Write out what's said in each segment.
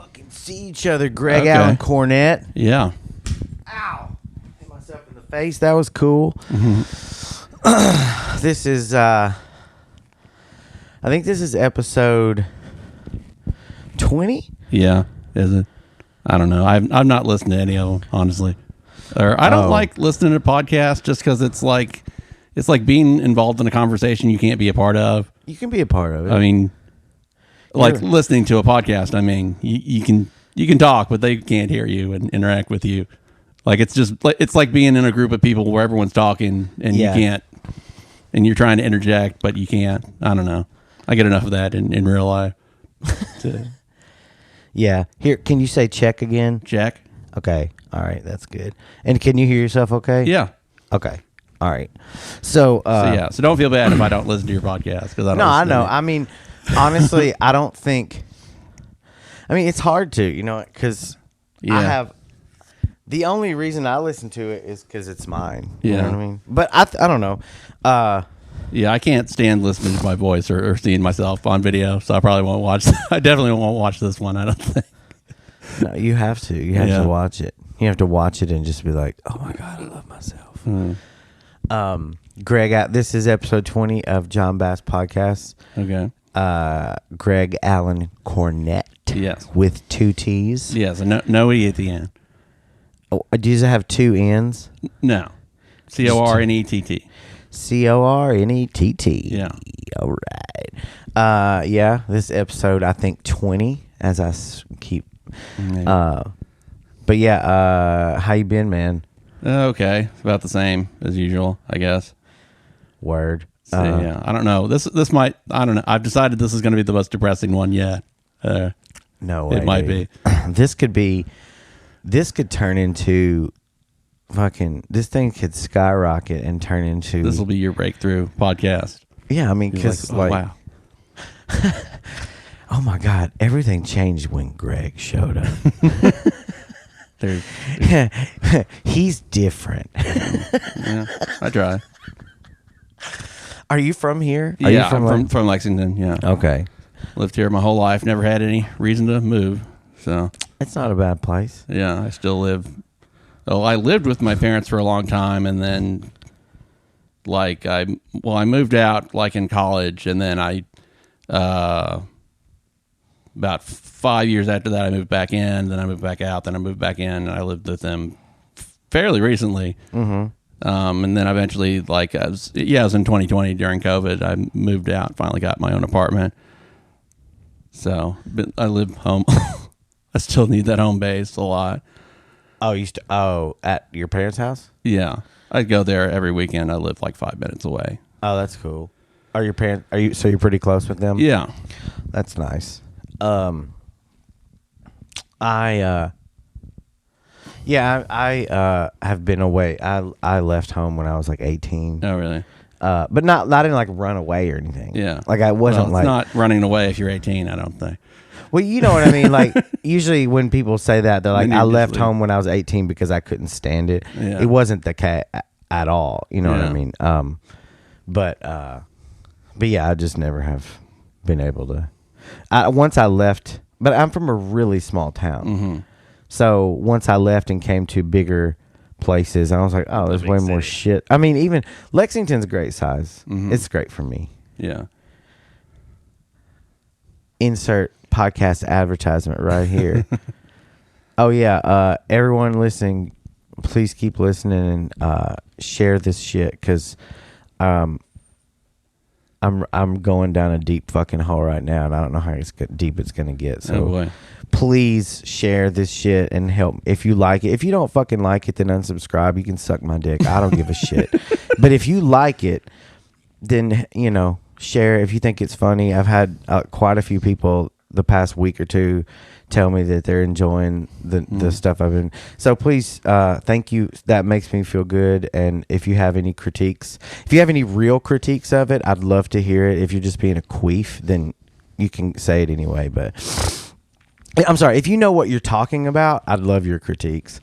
fucking see each other. Greg Allen Cornett. Yeah. Ow. Hit myself in the face. That was cool. This is, I think this is episode 20. Yeah. Is it? I don't know. I've not listened to any of them, honestly. Or I don't like listening to podcasts just because it's like being involved in a conversation you can't be a part of. You can be a part of it. I mean, like listening to a podcast. I mean, you can talk, but they can't hear you and interact with you. Like it's like being in a group of people where everyone's talking and you can't, and you're trying to interject, but you can't. I don't know. I get enough of that in real life. Yeah. Here, can you say check again? Check. Okay. All right. That's good. And can you hear yourself okay? Yeah. Okay. All right. So don't feel bad if I don't listen to your podcast because I don't. No, I know. I mean, honestly, I don't think. I mean, it's hard to, because I have. The only reason I listen to it is because it's mine. You know what I mean? But I don't know. Yeah, I can't stand listening to my voice or seeing myself on video, so I probably won't watch. I definitely won't watch this one. I don't think. No, you have to. You have to watch it. You have to watch it and just be like, "Oh my god, I love myself." Greg, this is episode 20 of John Bass Podcast. Okay. Greg Allen Cornett. Yes. With 2 T's. Yes, no E at the end. Oh, do you have 2 N's? No. Cornett. Cornett. Yeah. All right. Yeah, this episode, I think 20, as I keep. But yeah, how you been, man? Okay. It's about the same as usual, I guess. Word. So, yeah, I don't know. This might, I don't know. I've decided this is going to be the most depressing one yet. No way. It might be. This could turn into this thing could skyrocket and turn into. This will be your breakthrough podcast. Yeah, I mean, because wow. Oh my God, everything changed when Greg showed up. He's different. Yeah, I try. Are you from here? Are you from Lexington, yeah. Okay. Lived here my whole life, never had any reason to move. So it's not a bad place. Yeah, I still live. Oh, I lived with my parents for a long time, and then I moved out in college, and then about 5 years after that I moved back in, then I moved back out, then I moved back in, and I lived with them fairly recently. Mm-hmm. And then eventually, I was in 2020 during COVID, I moved out, finally got my own apartment. So I live home. I still need that home base a lot. Oh, at your parents' house? Yeah. I'd go there every weekend. I live 5 minutes away. Oh, that's cool. Are your parents, so you're pretty close with them? Yeah. That's nice. I have been away. I left home when I was 18. Oh, really? But not I didn't run away or anything. Yeah. I wasn't it's not running away if you're 18, I don't think. Well, you know what I mean? Usually when people say that, they're like, I left home when I was 18 because I couldn't stand it. Yeah. It wasn't the case at all. You know what I mean? But yeah, I just never have been able to. Once I left, but I'm from a really small town. Mm-hmm. So once I left and came to bigger places, I was like, oh, there's way more shit. I mean, even Lexington's a great size. Mm-hmm. It's great for me. Yeah. Insert podcast advertisement right here. Oh yeah, everyone listening, please keep listening and share this shit because I'm going down a deep fucking hole right now, and I don't know how deep it's gonna get. So please share this shit and help if you like it. If you don't fucking like it, then unsubscribe. You can suck my dick. I don't give a shit. But if you like it, then share if you think it's funny. I've had quite a few people the past week or two tell me that they're enjoying the stuff I've been. So please, thank you. That makes me feel good. And if you have any critiques, if you have any real critiques of it, I'd love to hear it. If you're just being a queef, then you can say it anyway. But I'm sorry, if you know what you're talking about, I'd love your critiques.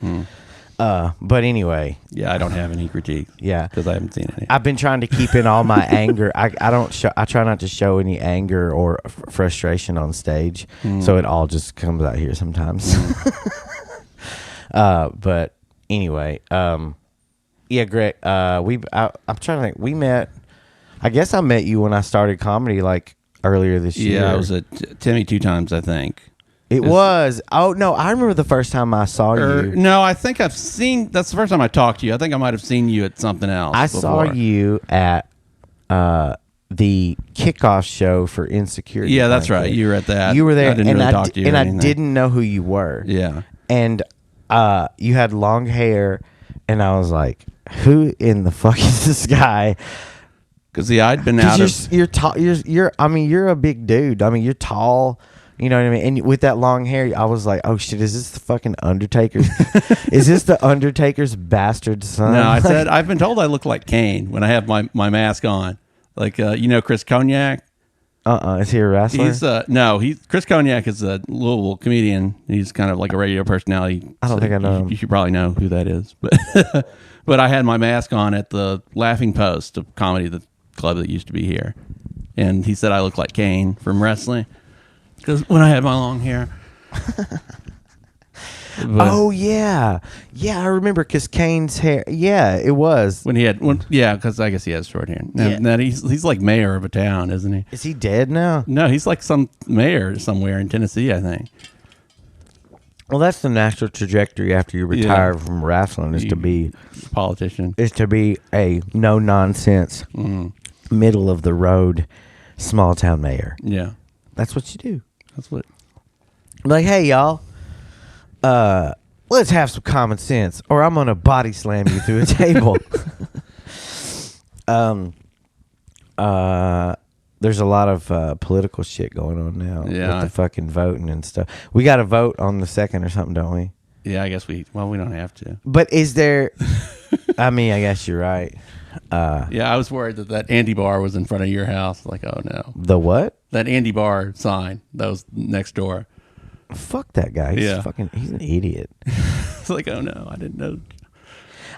But anyway. Yeah, I don't have any critiques. Yeah. Because I haven't seen any. I've been trying to keep in all my anger. I try not to show any anger or frustration on stage. So it all just comes out here sometimes. But anyway, yeah, Greg, I'm trying to think. We met, I guess I met you when I started comedy like earlier this year. Yeah, I was at Timmy 2 times, I think. It was. Oh, no, I remember the first time I saw you. No, I think that's the first time I talked to you. I think I might have seen you at something else. I saw you at the kickoff show for Insecurity. Yeah, that's right. You were at that. You were there, I didn't really talk to you. And I didn't know who you were. Yeah. And you had long hair, and I was like, who in the fuck is this guy? Because I'd been out of... You're tall. You're a big dude. I mean, you're tall. You know what I mean? And with that long hair, I was like, oh shit, is this the fucking Undertaker? Is this the Undertaker's bastard son? No, I said, I've been told I look like Kane when I have my mask on. Like, Chris Cognac? Is he a wrestler? Chris Cognac is a Louisville comedian. He's kind of like a radio personality. I don't think I know him. You should probably know who that is. But but I had my mask on at the Laughing Post, a comedy club that used to be here. And he said I look like Kane from wrestling. Because when I had my long hair. Oh, yeah. Yeah, I remember because Kane's hair. Yeah, it was. Because I guess he has short hair. Now he's like mayor of a town, isn't he? Is he dead now? No, he's like some mayor somewhere in Tennessee, I think. Well, that's the natural trajectory after you retire from wrestling is to be a politician. Is to be a no-nonsense, middle of the road, small town mayor. Yeah. That's what you do. That's what. Like, hey, y'all, let's have some common sense, or I'm gonna body slam you through a table. There's a lot of political shit going on now with the fucking voting and stuff. We got to vote on the 2nd or something, don't we? Yeah, I guess we don't have to. But is there? I mean, I guess you're right. Yeah, I was worried that Andy Bar was in front of your house. Like, oh no. The what? That Andy Bar sign that was next door. Fuck that guy. He's he's an idiot. It's like, oh no, I didn't know.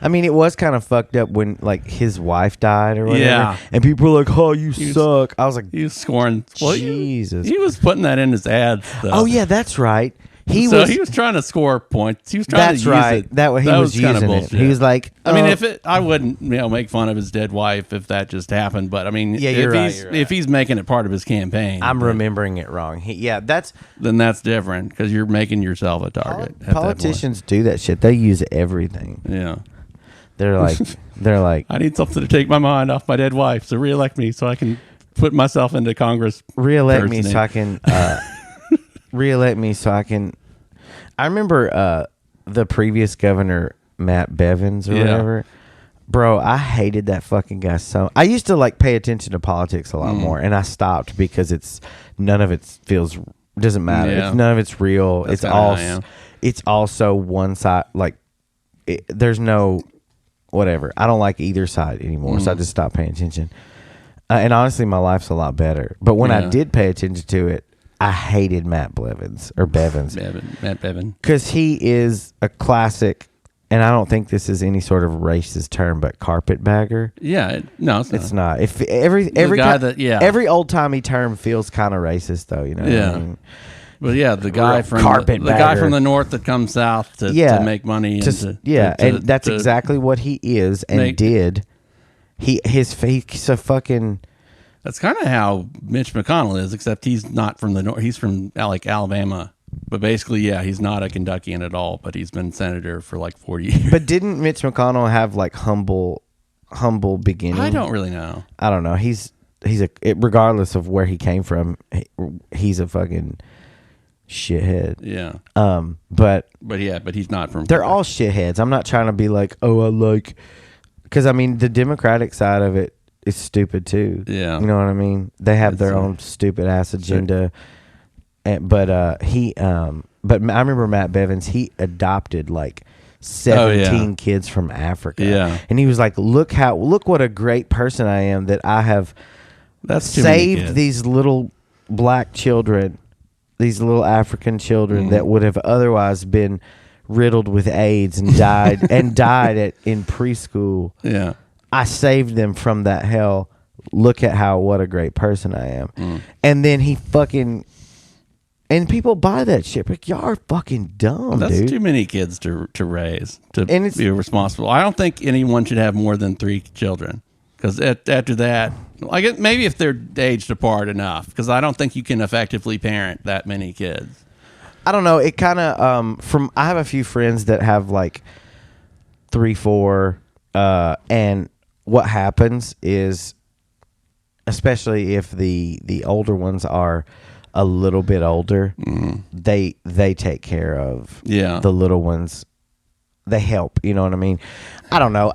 I mean, it was kind of fucked up when like his wife died or whatever. Yeah. And people were like, oh, you suck. I was like, he was scoring. Well, Jesus. He was putting that in his ads. Oh, yeah, that's right. He was trying to score points. He was trying to use it. That way he was using it. He was like, I mean, I wouldn't make fun of his dead wife if that just happened. But I mean, if he's making it part of his campaign, I'm remembering it wrong. Then that's different because you're making yourself a target. Politicians do that shit. They use everything. Yeah. They're like, I need something to take my mind off my dead wife. So reelect me so I can put myself into Congress. Reelect me so I can. Reelect me so I can. I remember the previous governor, Matt Bevins or whatever. Bro, I hated that fucking guy so. I used to like pay attention to politics a lot more, and I stopped because none of it doesn't matter. Yeah. None of it's real. It's also one side. Like there's no whatever. I don't like either side anymore, so I just stopped paying attention. And honestly, my life's a lot better. But when I did pay attention to it, I hated Matt Bevins. Matt Bevin. Because he is a classic, and I don't think this is any sort of racist term, but carpetbagger. Yeah, no, it's not. If every old timey term feels kind of racist, though, you know. Yeah. What I mean? But yeah, the guy from the north that comes south to make money. And that's exactly what he is and did. He's a fucking. That's kind of how Mitch McConnell is, except he's not from the north. He's from like Alabama. But basically, he's not a Kentuckian at all. But he's been senator for like 40 years. But didn't Mitch McConnell have like humble beginnings? I don't really know. I don't know. He's regardless of where he came from, he's a fucking shithead. Yeah. But he's not from. They're all shitheads. I'm not trying to be like, because I mean the Democratic side of it is stupid too. Yeah. You know what I mean? They have their own stupid ass agenda. Sure. But I remember Matt Bevins. He adopted like 17 kids from Africa. Yeah. And he was like, look what a great person I am that I have saved these little black children, these little African children that would have otherwise been riddled with AIDS and died in preschool. Yeah. I saved them from that hell. Look at what a great person I am. And then he fucking, and people buy that shit. But y'all are fucking dumb, That's dude. too many kids to raise, to be responsible. I don't think anyone should have more than 3 children. Because after that, like maybe if they're aged apart enough, because I don't think you can effectively parent that many kids. I don't know. It kind of I have a few friends that have like 3, 4, and what happens is, especially if the older ones are a little bit older, they take care of the little ones. They help. You know what I mean? I don't know.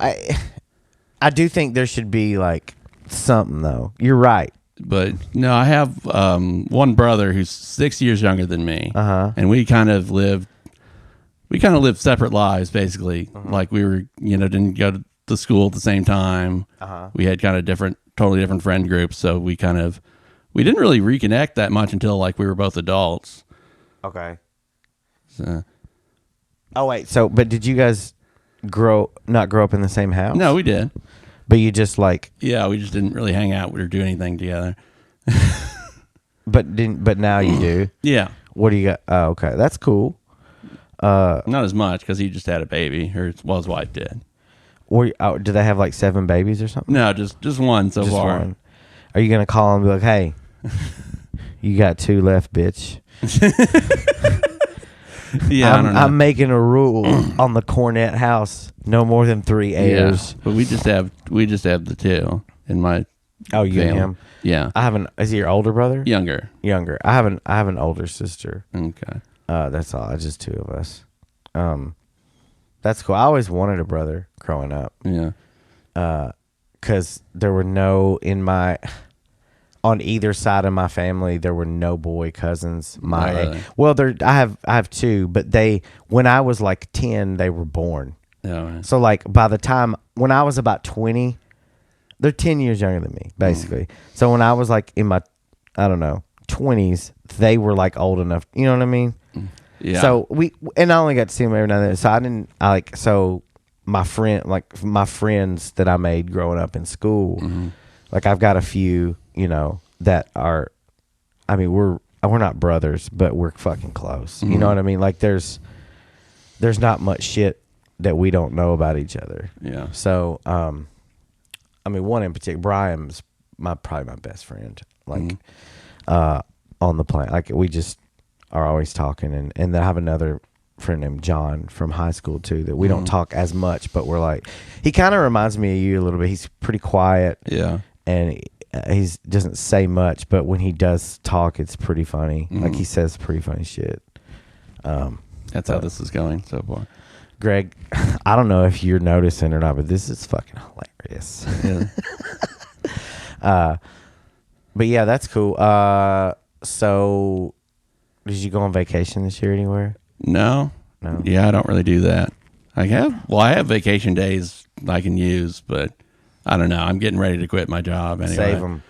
I do think there should be like something though. You're right. But no, I have one brother who's 6 years younger than me, and we kind of lived separate lives basically. Like we were, didn't go to the school at the same time. We had kind of totally different friend groups, so we didn't really reconnect that much until like we were both adults. Okay. So. Oh wait, but did you guys not grow up in the same house? No, we did. But you just like... Yeah, we just didn't really hang out or do anything together. But now you do? Yeah. What do you got? Oh, okay. That's cool. Not as much because he just had a baby. His wife did. Do they have like 7 babies or something? No, just one so just far. One. Are you going to call and be like, hey, you got 2 left, bitch? Yeah, I'm making a rule on the Cornett house: no more than 3 heirs. Yeah, but we just have the 2 in my. Oh, you and him? Yeah. Is he your older brother? Younger. I have an older sister. Okay. That's all. It's just 2 of us. That's cool. I always wanted a brother growing up. Yeah. Because there were on either side of my family, there were no boy cousins. Really? Well, I have 2, but when I was like 10, they were born. Yeah. Right. So like by the time when I was about 20, they're 10 years younger than me, basically. So when I was like in my, I don't know, 20s, they were like old enough. You know what I mean? Yeah. So I only got to see them every now and then. So my friends that I made growing up in school, like I've got a few, that are, I mean, we're not brothers, but we're fucking close. You know what I mean? Like there's not much shit that we don't know about each other. Yeah. So, I mean, one in particular, Brian's probably my best friend, like, on the planet. Like we just are always talking, and then I have another friend named John from high school too, that we don't talk as much, but we're like, he kind of reminds me of you a little bit. He's pretty quiet. Yeah. And he doesn't say much, but when he does talk, it's pretty funny. Like he says pretty funny shit. That's how this is going so far. Greg, I don't know if you're noticing or not, but this is fucking hilarious. Yeah. But yeah, that's cool. So did you go on vacation this year anywhere? No. Yeah, I don't really do that. I have vacation days I can use, but I don't know. I'm getting ready to quit my job anyway. Save them.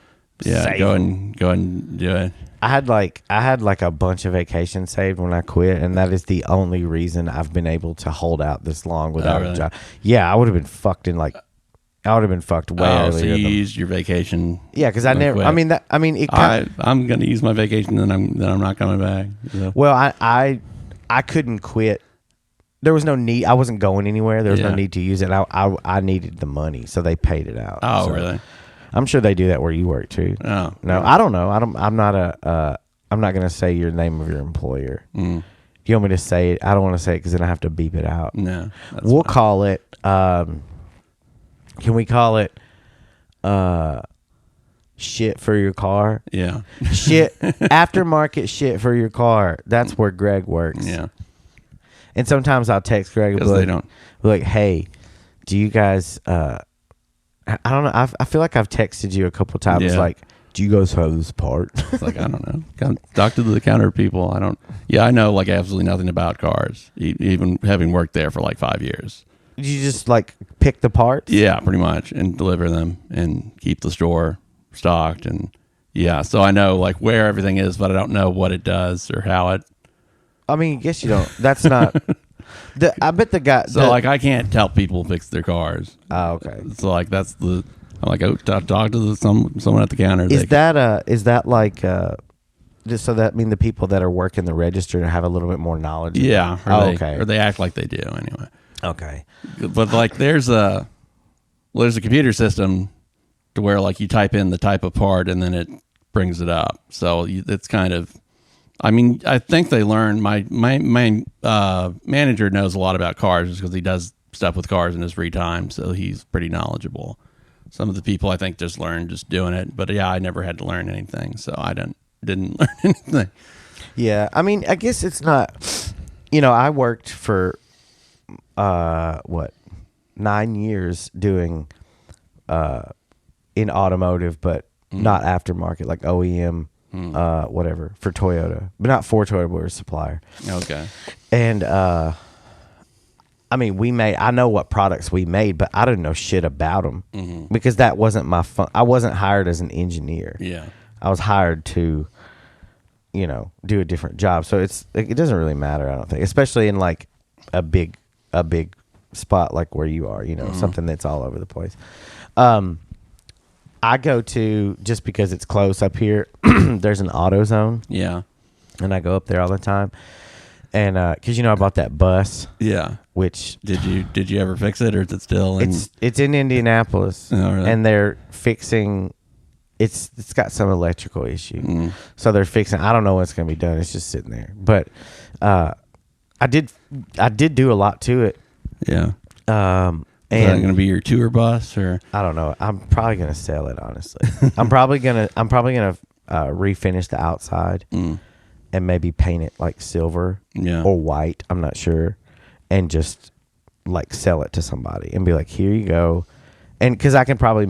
Yeah, go and do it. I had like a bunch of vacations saved when I quit, and that is the only reason I've been able to hold out this long without a job. Yeah, I would have been fucked way earlier. So you used your vacation? Yeah, because I never. Quit. It. I'm going to use my vacation, and then I'm not coming back. So. Well, I couldn't quit. There was no need. I wasn't going anywhere. There was no need to use it. I needed the money, so they paid it out. Oh, so really? I'm sure they do that where you work too. Oh, no, I don't know. I'm not going to say your name of your employer. You want me to say it? I don't want to say it because then I have to beep it out. No, we'll call it. Can we call it? Shit for your car. Yeah. Shit, aftermarket shit for your car. That's where Greg works. Yeah. And sometimes I'll text Greg because they don't. Like, hey, do you guys? I don't know. I feel like I've texted you a couple times. Yeah. Like, do you guys have this part? It's like, I don't know. Talk to the counter people. I don't. Yeah, I know like absolutely nothing about cars, even having worked there for like 5 years. Did you just like pick the parts? Yeah, pretty much, and deliver them and keep the store stocked, and yeah. So I know like where everything is, but I don't know what it does or how it. I mean, I guess you don't. That's not. I bet the guy. So like, I can't help people fix their cars. Oh, okay. So like, that's the. I'm like, oh, talk to someone at the counter. Is that like just so that mean the people that are working the register have a little bit more knowledge? Yeah. Okay. Or they act like they do anyway. Okay. But like, there's a computer system to where like you type in the type of part and then it brings it up. So it's kind of. I mean, I think they learn. My manager knows a lot about cars because he does stuff with cars in his free time, so he's pretty knowledgeable. Some of the people I think just learn just doing it, but yeah, I never had to learn anything, so I didn't learn anything. Yeah, I mean, I guess it's not. I worked for 9 years doing in automotive, but not aftermarket, like OEM. Whatever for Toyota, but not for Toyota, but we're a supplier. Okay. And I mean, I know what products we made, but I didn't know shit about them because that wasn't my fun. I wasn't hired as an engineer. Yeah. I was hired to, do a different job. So it doesn't really matter, I don't think, especially in like a big spot like where you are, something that's all over the place. I go to, just because it's close up here, there's an AutoZone. Yeah. And I go up there all the time. And because I bought that bus. Yeah. Which did you ever fix it, or is it still in? It's in Indianapolis. Oh, really? And they're fixing. It's got some electrical issue. So they're fixing. I don't know what's going to be done. It's just sitting there. But I did do a lot to it. Yeah. Is that going to be your tour bus, or? I don't know. I'm probably going to sell it, honestly. I'm probably gonna refinish the outside and maybe paint it like silver or white. I'm not sure, and just like sell it to somebody and be like, "Here you go," and because I can probably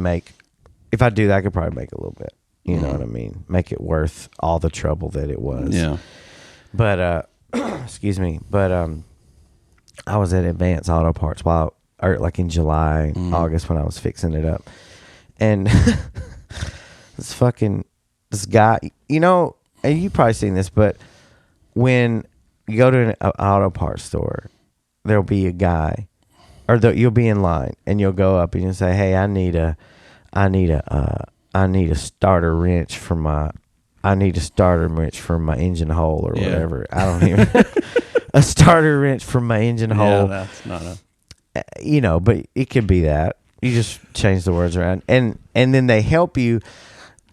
if I do that, I could probably make a little bit. You know what I mean? Make it worth all the trouble that it was. Yeah. But excuse me. But I was at Advanced Auto Parts or like in July, August, when I was fixing it up. And this guy, and you've probably seen this, but when you go to an auto parts store, there'll be a guy, or you'll be in line, and you'll go up and you'll say, "Hey, I need a starter wrench for my engine hole," or whatever. I don't even a starter wrench for my engine hole. Yeah, that's not a. But it could be that. You just change the words around, and then they help you,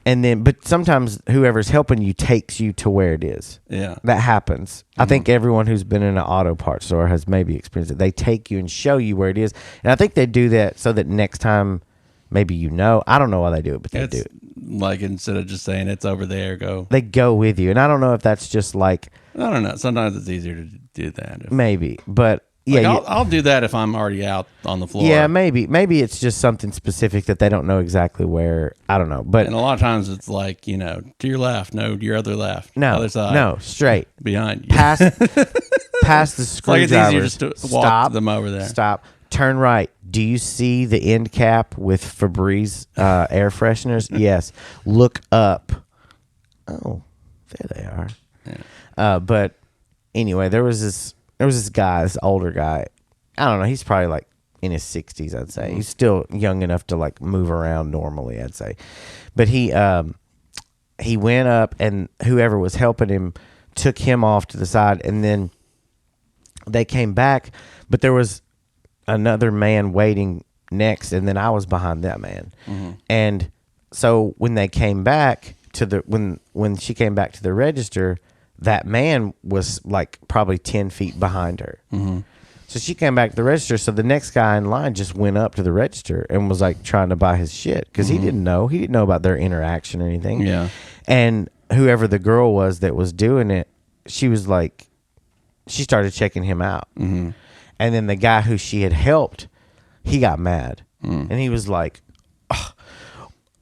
but sometimes whoever's helping you takes you to where it is. Yeah, that happens. I think everyone who's been in an auto parts store has maybe experienced it. They take you and show you where it is, and I think they do that so that next time, maybe I don't know why they do it, but they do it. Like, instead of just saying it's over there, they go with you, and I don't know if that's just like, I don't know. Sometimes it's easier to do that. Maybe, but. Yeah, I'll do that if I'm already out on the floor. Yeah, maybe it's just something specific that they don't know exactly where. I don't know, but and a lot of times it's like, to your left, no, to your other left, no, other side, no, straight behind you, past the screwdriver. Like, it's easier just to walk them over there. Stop. Turn right. Do you see the end cap with Febreze air fresheners? Yes. Look up. Oh, there they are. Yeah. But anyway, there was this guy, this older guy. I don't know. He's probably like in his 60s, I'd say. He's still young enough to like move around normally, I'd say. But he went up, and whoever was helping him took him off to the side, and then they came back, but there was another man waiting next, and then I was behind that man. And so when they came back when she came back to the register, that man was like probably 10 feet behind her. So she came back to the register. So the next guy in line just went up to the register and was like trying to buy his shit because he didn't know about their interaction or anything. Yeah. And whoever the girl was that was doing it, she was like, she started checking him out. And then the guy who she had helped, he got mad. And he was like, oh.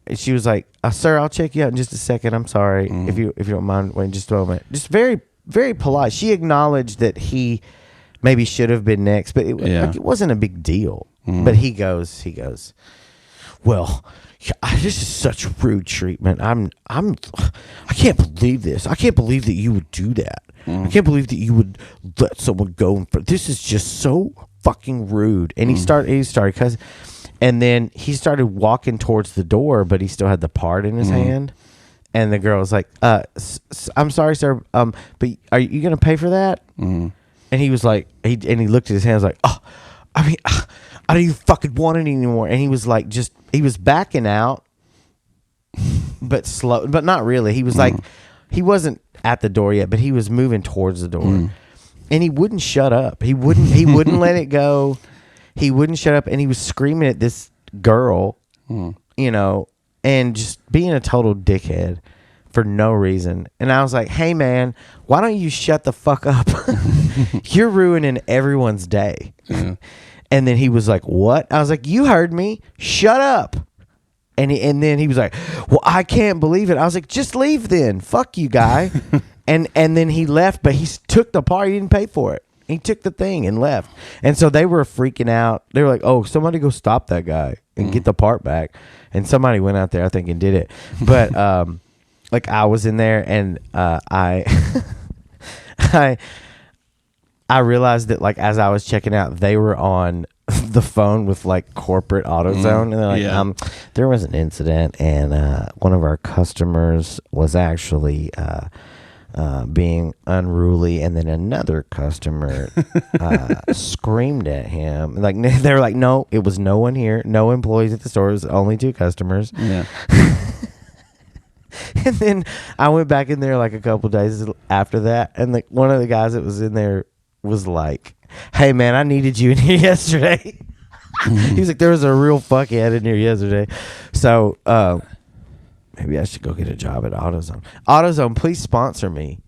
And she was like, "Sir, I'll check you out in just a second. I'm sorry. If you don't mind waiting just a moment." Just very, very polite. She acknowledged that he maybe should have been next, but it wasn't a big deal. But he goes, "Well, this is such rude treatment. I can't believe this. I can't believe that you would do that." I can't believe that you would let someone go. This is just so fucking rude. And he started cussing. And then he started walking towards the door, but he still had the part in his hand. And the girl was like, I'm sorry, sir, but are you going to pay for that? And he was like, he looked at his hands like, oh, I mean, I don't even fucking want it anymore. And he was like, he was backing out, but slow, but not really. He was like, he wasn't at the door yet, but he was moving towards the door. And he wouldn't shut up. He wouldn't let it go. He wouldn't shut up, and he was screaming at this girl, you know, and just being a total dickhead for no reason. And I was like, hey, man, why don't you shut the fuck up? You're ruining everyone's day. Yeah. And then he was like, what? I was like, you heard me. Shut up. And then he was like, well, I can't believe it. I was like, just leave then. Fuck you, guy. and then he left, but he took the part. He didn't pay for it. He took the thing and left. And so they were freaking out. They were like, oh, somebody go stop that guy and get the part back. And somebody went out there, I think, and did it. But like I was in there, and I realized that, like, as I was checking out, they were on the phone with like corporate AutoZone, and they're like, there was an incident, and one of our customers was actually being unruly, and then another customer screamed at him. Like, they were like, no, it was no one here, no employees at the store, it was only 2 customers. Yeah. And then I went back in there like a couple days after that, and like one of the guys that was in there was like, hey man, I needed you in here yesterday. He was like, there was a real fuckhead in here yesterday. So maybe I should go get a job at AutoZone. AutoZone, please sponsor me.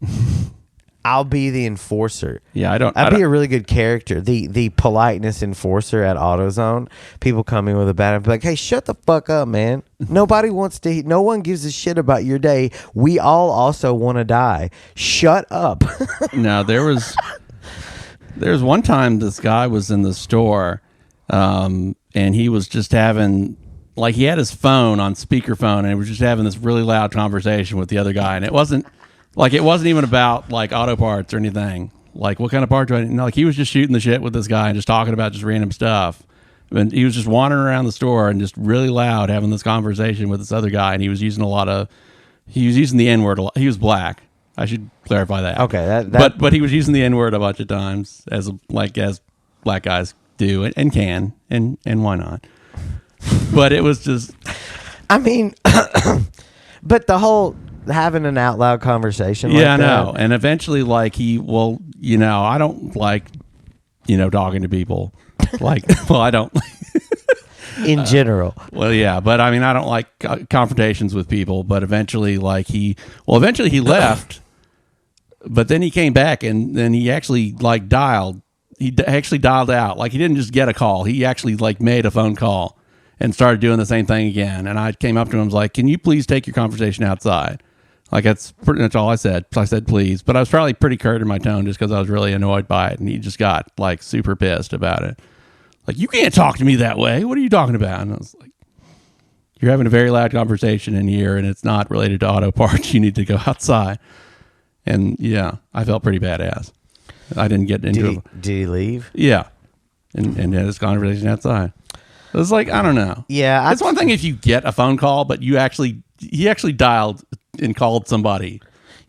I'll be the enforcer. Yeah, I'd be a really good character. The politeness enforcer at AutoZone. People come in with a bad, I'd be like, hey, shut the fuck up, man. Nobody wants to, no one gives a shit about your day. We all also want to die. Shut up. No, there was one time this guy was in the store, and he was just having, like, he had his phone on speakerphone, and he was just having this really loud conversation with the other guy, and it wasn't even about like auto parts or anything. Like, what kind of part do I need? No, like, he was just shooting the shit with this guy and just talking about just random stuff. And he was just wandering around the store and just really loud having this conversation with this other guy, and he was using the N-word a lot. He was black. I should clarify that. Okay, but he was using the N-word a bunch of times as black guys do and can, and why not? But it was just, I mean, but the whole having an out loud conversation. Yeah, like I know. And eventually, like, I don't like, talking to people. Like, well, I don't. In general. Well, yeah, but I mean, I don't like confrontations with people. But eventually, he left. But then he came back, and then he actually dialed. He actually dialed out. Like, he didn't just get a call. He actually made a phone call and started doing the same thing again. And I came up to him and was like, "Can you please take your conversation outside?" Like, that's pretty much all I said. I said, please. But I was probably pretty curt in my tone just because I was really annoyed by it. And he just got, super pissed about it. Like, you can't talk to me that way. What are you talking about? And I was like, you're having a very loud conversation in here, and it's not related to auto parts. You need to go outside. And, yeah, I felt pretty badass. I didn't get into it. Did he leave? Yeah. And had this conversation outside. It was like, I don't know. Yeah. It's one thing if you get a phone call, but he actually dialed and called somebody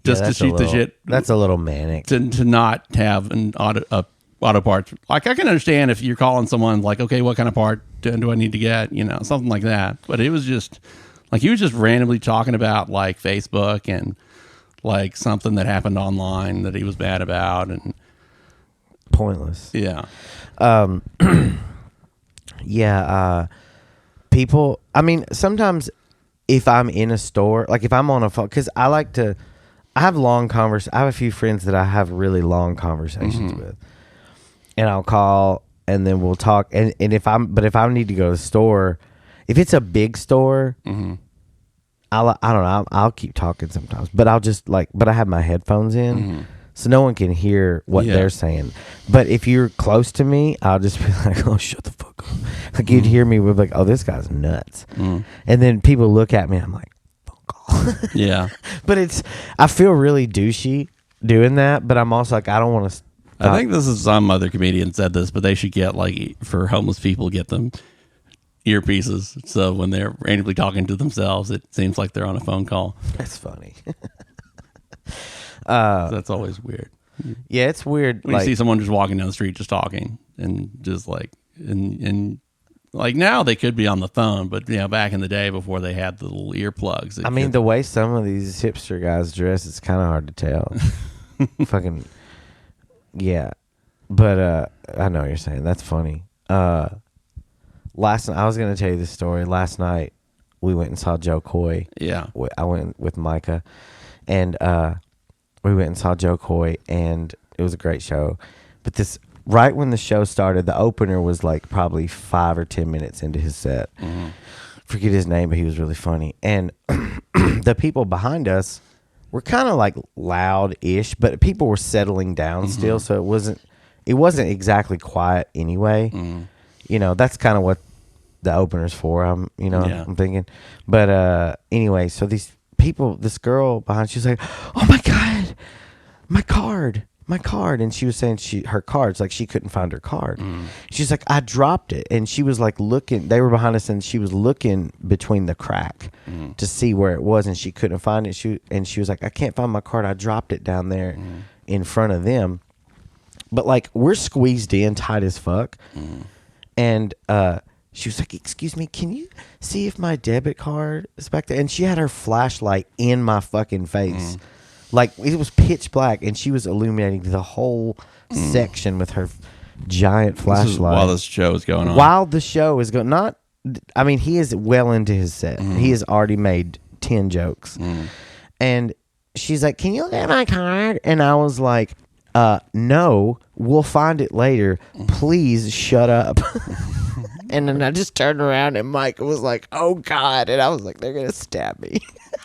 just to shoot the shit. That's a little manic. To not have an auto parts. Like, I can understand if you're calling someone like, okay, what kind of part do I need to get? Something like that. But it was just he was just randomly talking about Facebook and something that happened online that he was mad about, and pointless. Yeah. Yeah. People, I mean, sometimes if I'm in a store, like if I'm on a phone, because I have long conversations. I have a few friends that I have really long conversations with, and I'll call and then we'll talk. And if I need to go to the store, if it's a big store, I don't know. I'll keep talking sometimes, but I'll just but I have my headphones in. So no one can hear what they're saying. But if you're close to me, I'll just be like, oh, shut the fuck up. Like, you'd hear me with oh, this guy's nuts. And then people look at me and I'm like, phone call. Yeah. But I feel really douchey doing that, but I'm also like, I don't want to. I think this is some other comedian said this, but they should get like for homeless people, get them earpieces. So when they're randomly talking to themselves, it seems like they're on a phone call. That's funny. That's always weird. Yeah, it's weird. When you see someone just walking down the street, just talking and just like, and like now they could be on the phone, but back in the day before they had the little earplugs. I mean, the way some of these hipster guys dress, it's kind of hard to tell. Fucking, yeah. But I know what you're saying. That's funny. Last night, I was going to tell you this story. Last night, we went and saw Joe Coy. Yeah. I went with Micah, and we went and saw Joe Coy, and it was a great show. But right when the show started, the opener was like probably 5 or 10 minutes into his set. Mm-hmm. Forget his name, but he was really funny. And the people behind us were kind of like loud-ish, but people were settling down still, so it wasn't exactly quiet anyway. Mm-hmm. That's kind of what the opener's for. I'm thinking. But anyway, so these people, this girl behind, she's like, "Oh my God, my card." And she was saying her card's like she couldn't find her card. Mm. She's like, I dropped it. And she was like looking, they were behind us and she was looking between the crack to see where it was and she couldn't find it. She was like, I can't find my card. I dropped it down there in front of them. But like we're squeezed in tight as fuck. Mm. And she was like, excuse me, can you see if my debit card is back there? And she had her flashlight in my fucking face. Like, it was pitch black, and she was illuminating the whole section with her giant flashlight. While this show is going on. While the show is going he is well into his set. Mm. He has already made 10 jokes. Mm. And she's like, can you look at my card? And I was like, no, we'll find it later. Please shut up. And then I just turned around, and Mike was like, oh, God. And I was like, they're going to stab me.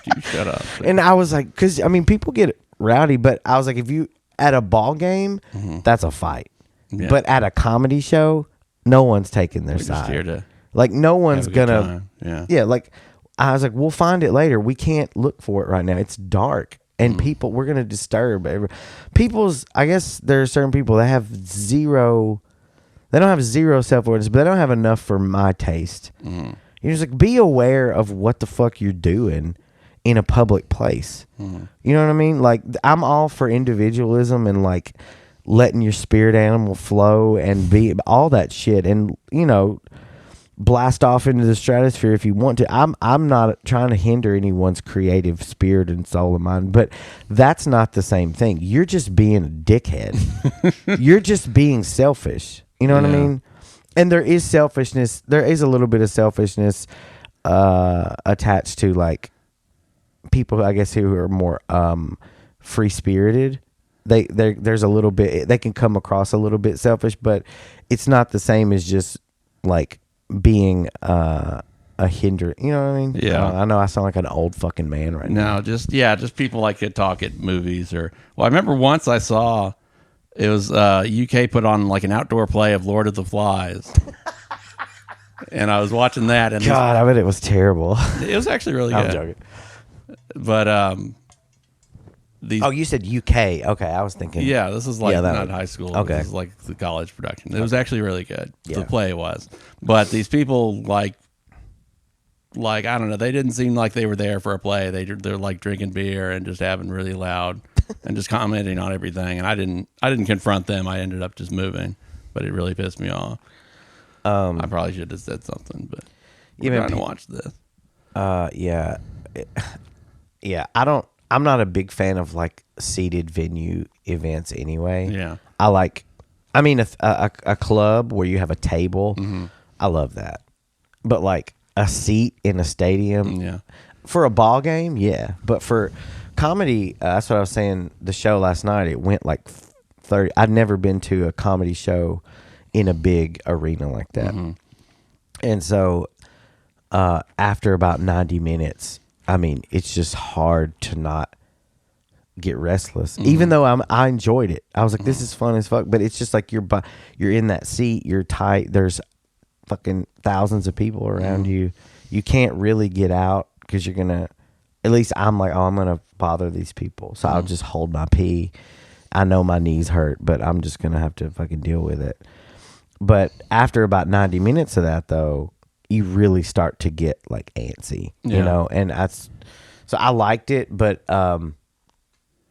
You shut up. And I was like, because people get rowdy, but I was like, if you at a ball game, that's a fight. Yeah. But at a comedy show, no one's taking their side. Here to like no one's gonna. Yeah. Like I was like, we'll find it later. We can't look for it right now. It's dark, and we're gonna disturb people's. I guess there are certain people that have zero. They don't have zero self-awareness, but they don't have enough for my taste. You're just like, be aware of what the fuck you're doing in a public place. You know what I mean? Like, I'm all for individualism and like letting your spirit animal flow and be all that shit and blast off into the stratosphere if you want to. I'm not trying to hinder anyone's creative spirit and soul of mind, but that's not the same thing. You're just being a dickhead. You're just being selfish. You know what I mean? And there is selfishness. There is a little bit of selfishness attached to like people, I guess, who are more free spirited. There's a little bit. They can come across a little bit selfish, but it's not the same as just like being a hinder. You know what I mean? Yeah. I know I sound like an old fucking man right now. No, just people like to talk at movies I remember once I saw. It was UK put on like an outdoor play of Lord of the Flies. And I was watching that. And God, I bet it was terrible. It was actually really good. I'm joking. But you said UK. Okay, I was thinking. Yeah, this is like not high school. Okay. This is like the college production. It was actually really good. Yeah. The play was. But these people like I don't know, they didn't seem like they were there for a play. They're like drinking beer and just having really loud and just commenting on everything. And I didn't confront them. I ended up just moving, but it really pissed me off. I probably should have said something, but we're trying to watch this. Yeah. I'm not a big fan of like seated venue events anyway. Yeah. A club where you have a table. Mm-hmm. I love that. But like a seat in a stadium for a ball game. Yeah. But for comedy, that's what I was saying. The show last night, it went like 30. I'd never been to a comedy show in a big arena like that. Mm-hmm. And so, after about 90 minutes, it's just hard to not get restless. Mm-hmm. Even though I enjoyed it. I was like, this is fun as fuck. But it's just like you're in that seat. You're tight. There's fucking thousands of people around you. You can't really get out because you're gonna. at least I'm like, oh, I'm gonna bother these people, so I'll just hold my pee. I know my knees hurt, but I'm just gonna have to fucking deal with it. But after about 90 minutes of that, though, you really start to get like antsy, you know. And so I liked it, but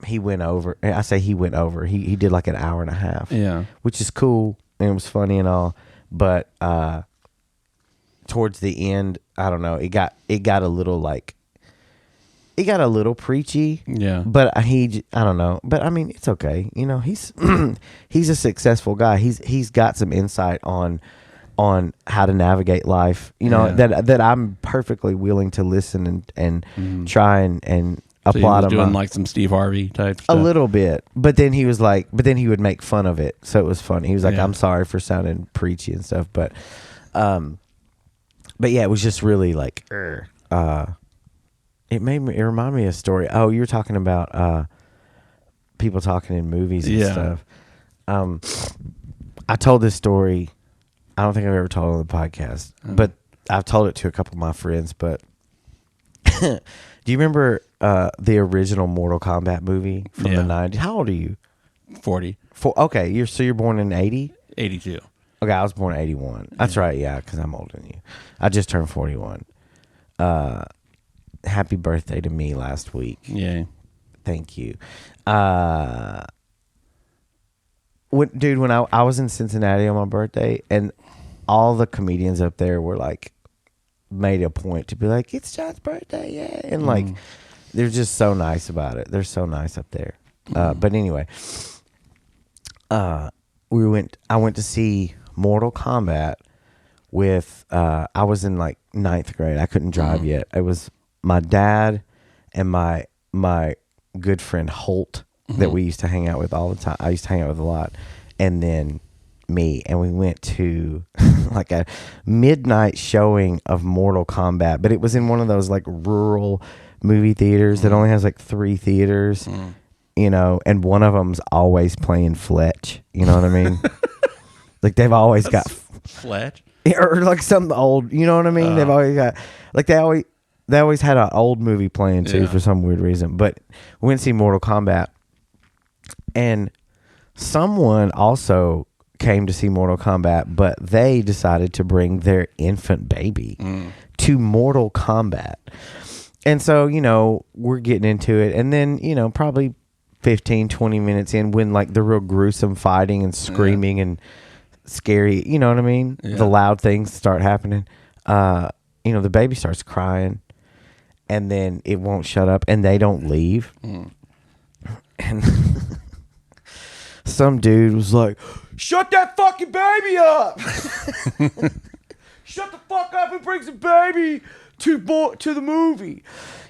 he went over. I say he went over. He did like an hour and a half, which is cool and it was funny and all. But towards the end, I don't know. It got a little like. It got a little preachy, but I don't know. But I mean, it's okay. You know, he's he's a successful guy. He's got some insight on how to navigate life. You know, that I'm perfectly willing to listen and try and apply. So he was doing like some Steve Harvey type stuff. A little bit, but then he was like, he would make fun of it, so it was funny. He was like, I'm sorry for sounding preachy and stuff, but yeah, it was just really like, It reminded me of a story. Oh, you were talking about people talking in movies and stuff. I told this story. I don't think I've ever told it on the podcast, but I've told it to a couple of my friends. But do you remember the original Mortal Kombat movie from the 90s? How old are you? 40. Okay, you're born in 80? 82. Okay, I was born in 81. That's right, yeah, because I'm older than you. I just turned 41. Happy birthday to me last week. Yeah. Thank you. When I was in Cincinnati on my birthday, and all the comedians up there were like, made a point to be like, it's John's birthday, yeah. And like, they're just so nice about it. They're so nice up there. But anyway, I went to see Mortal Kombat with, I was in like 9th grade. I couldn't drive yet. It was my dad and my good friend Holt that we used to hang out with all the time. I used to hang out with a lot. And then me. And we went to like a midnight showing of Mortal Kombat. But it was in one of those like rural movie theaters that only has like 3 theaters. You know, and one of them's always playing Fletch. You know what I mean? Like they've always got Fletch? Or like some old, you know what I mean? They've always got, like they always had an old movie playing too for some weird reason. But we went to see Mortal Kombat, and someone also came to see Mortal Kombat, but they decided to bring their infant baby to Mortal Kombat. And so, you know, we're getting into it, and then, you know, probably 15, 20 minutes in, when like the real gruesome fighting and screaming and scary, you know what I mean? The loud things start happening. You know, the baby starts crying, and then it won't shut up, and they don't leave. And some dude was like, shut that fucking baby up. Shut the fuck up and brings the baby to the movie.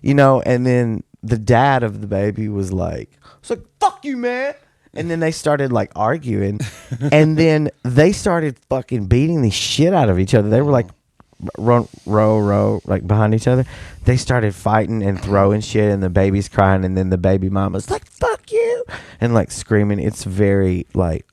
You know, and then the dad of the baby was like, it's like, fuck you, man. And then they started like arguing, and then they started fucking beating the shit out of each other. They were like row like behind each other. They started fighting and throwing shit, and the baby's crying, and then the baby mama's like, fuck you, and like screaming. It's very like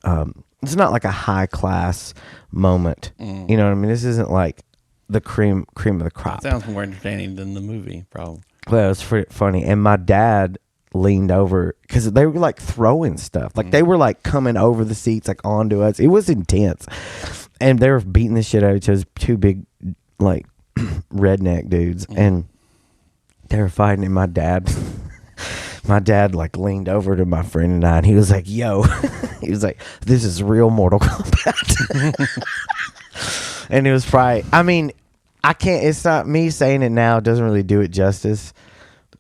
it's not like a high class moment. You know what I mean? This isn't like the cream of the crop. That sounds more entertaining than the movie, probably. Well, it was funny. And my dad leaned over, because they were like throwing stuff, like they were like coming over the seats, like onto us. It was intense, and they were beating the shit out of each other. 2 big like redneck dudes, and they were fighting. And my dad like leaned over to my friend and I, and he was like, yo, he was like, this is real Mortal Kombat. And it was probably, I mean, I can't, it's not me saying it now, it doesn't really do it justice.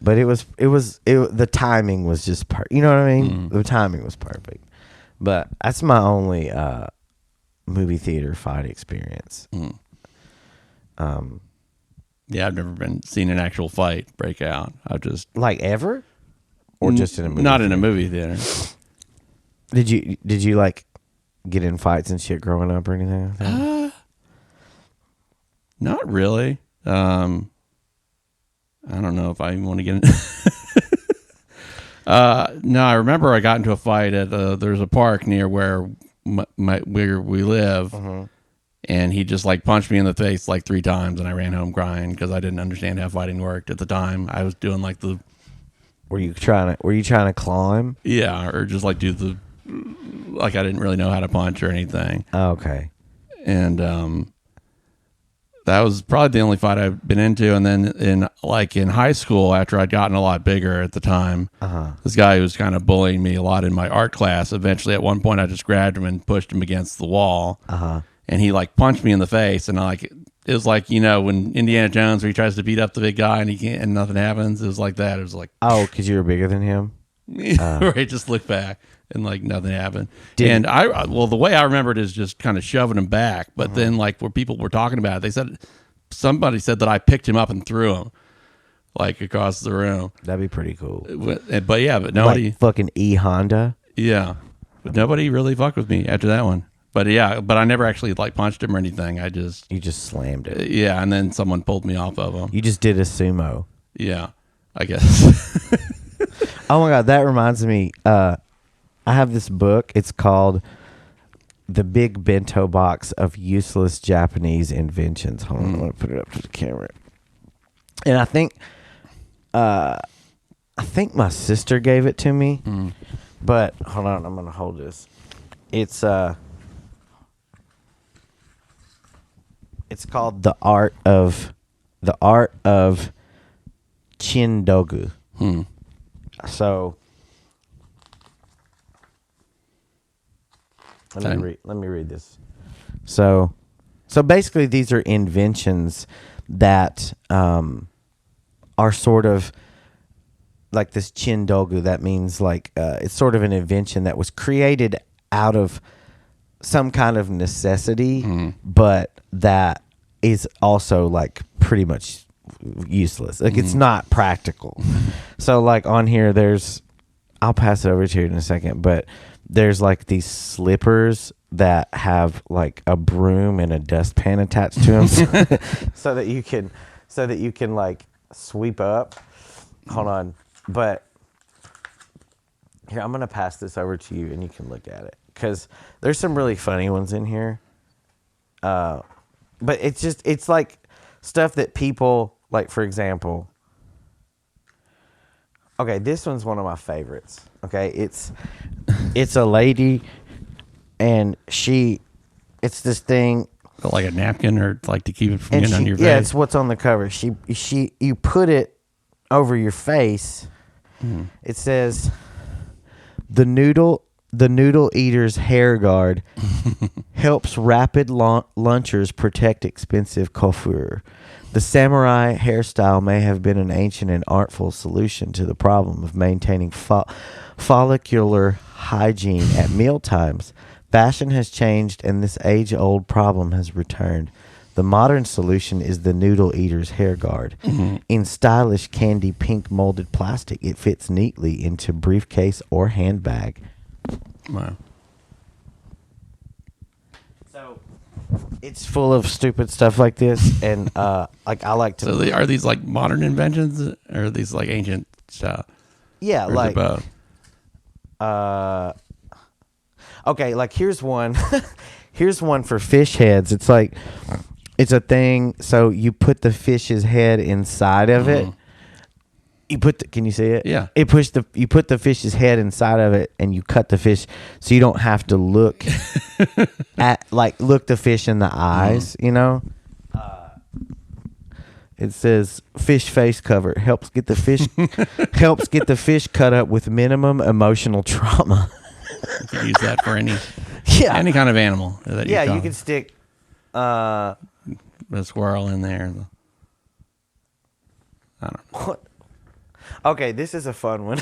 But the timing was just you know what I mean? The timing was perfect. But that's my only movie theater fight experience. Yeah, I've never seen an actual fight break out. I've just like ever, or just in a movie. Not theater? In a movie theater. Did you like get in fights and shit growing up or anything like that? Not really. I don't know if I even want to get in. No, I remember I got into a fight at there's a park near where we live, And he just like punched me in the face like 3 times, and I ran home crying because I didn't understand how fighting worked at the time. I was doing like the. Were you trying to claw him? Yeah, or just like do the. Like I didn't really know how to punch or anything. Oh, okay. And that was probably the only fight I've been into. And then in high school, after I'd gotten a lot bigger at the time, this guy who was kind of bullying me a lot in my art class. Eventually, at one point, I just grabbed him and pushed him against the wall. And he like punched me in the face, and it was like, you know, when Indiana Jones, where he tries to beat up the big guy and he can't, and nothing happens. It was like that. It was like, oh, because you were bigger than him. Where he just looked back and like nothing happened. And the way I remember it is just kind of shoving him back. But then like where people were talking about it, somebody said that I picked him up and threw him like across the room. That'd be pretty cool. But nobody like fucking Honda. Yeah, but nobody really fucked with me after that one. But I never actually like punched him or anything. You just slammed it. Yeah, and then someone pulled me off of him. You just did a sumo. Yeah, I guess. Oh my God, that reminds me. I have this book. It's called The Big Bento Box of Useless Japanese Inventions. Hold on, I want to put it up to the camera. And I think my sister gave it to me. But hold on, I'm gonna hold this. It's called The Art of Chindogu. So let me read this. So basically these are inventions that are sort of like this chindogu. That means like it's sort of an invention that was created out of some kind of necessity, but that is also like pretty much useless. Like it's not practical. So like on here I'll pass it over to you in a second, but there's like these slippers that have like a broom and a dustpan attached to them so that you can like sweep up. Hold on. But here, I'm going to pass this over to you and you can look at it, because there's some really funny ones in here. But it's like stuff that people, like, for example, okay, this one's one of my favorites. Okay, it's a lady, and it's this thing, like a napkin, or like to keep it from getting on your face. Yeah, it's what's on the cover. You put it over your face. It says the noodle eater's hair guard helps rapid lunchers protect expensive coiffure. The samurai hairstyle may have been an ancient and artful solution to the problem of maintaining follicular hygiene at mealtimes. Fashion has changed, and this age-old problem has returned. The modern solution is the noodle eater's hair guard. In stylish candy pink molded plastic, it fits neatly into briefcase or handbag. Wow. So it's full of stupid stuff like this, and like I like to. So are these like modern inventions, or are these like ancient stuff? Yeah, or like both? Okay, like here's one. Here's one for fish heads. It's like it's a thing. So you put the fish's head inside of it. Can you see it? Yeah. You put the fish's head inside of it, and you cut the fish, so you don't have to look look the fish in the eyes. You know. It says fish face cover helps get the fish cut up with minimum emotional trauma. You can use that for any kind of animal. You can stick a squirrel in there. I don't know. What? Okay, this is a fun one.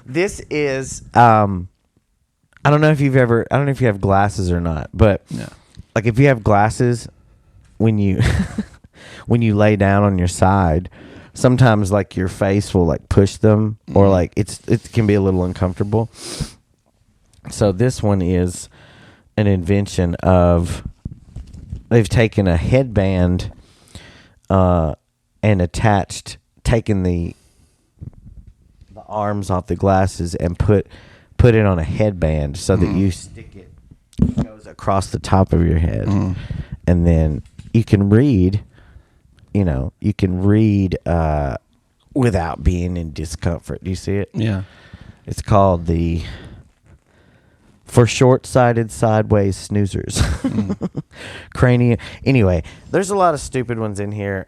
This is I don't know if you have glasses or not, but like if you have glasses, when you lay down on your side, sometimes like your face will like push them, or like it can be a little uncomfortable. So this one is an invention of, they've taken a headband and taken the arms off the glasses and put it on a headband so that you stick it goes across the top of your head, and then you can read. You can read without being in discomfort. Do you see it? Yeah. It's called the For Short-Sighted Sideways Snoozers. Cranium. Anyway, there's a lot of stupid ones in here.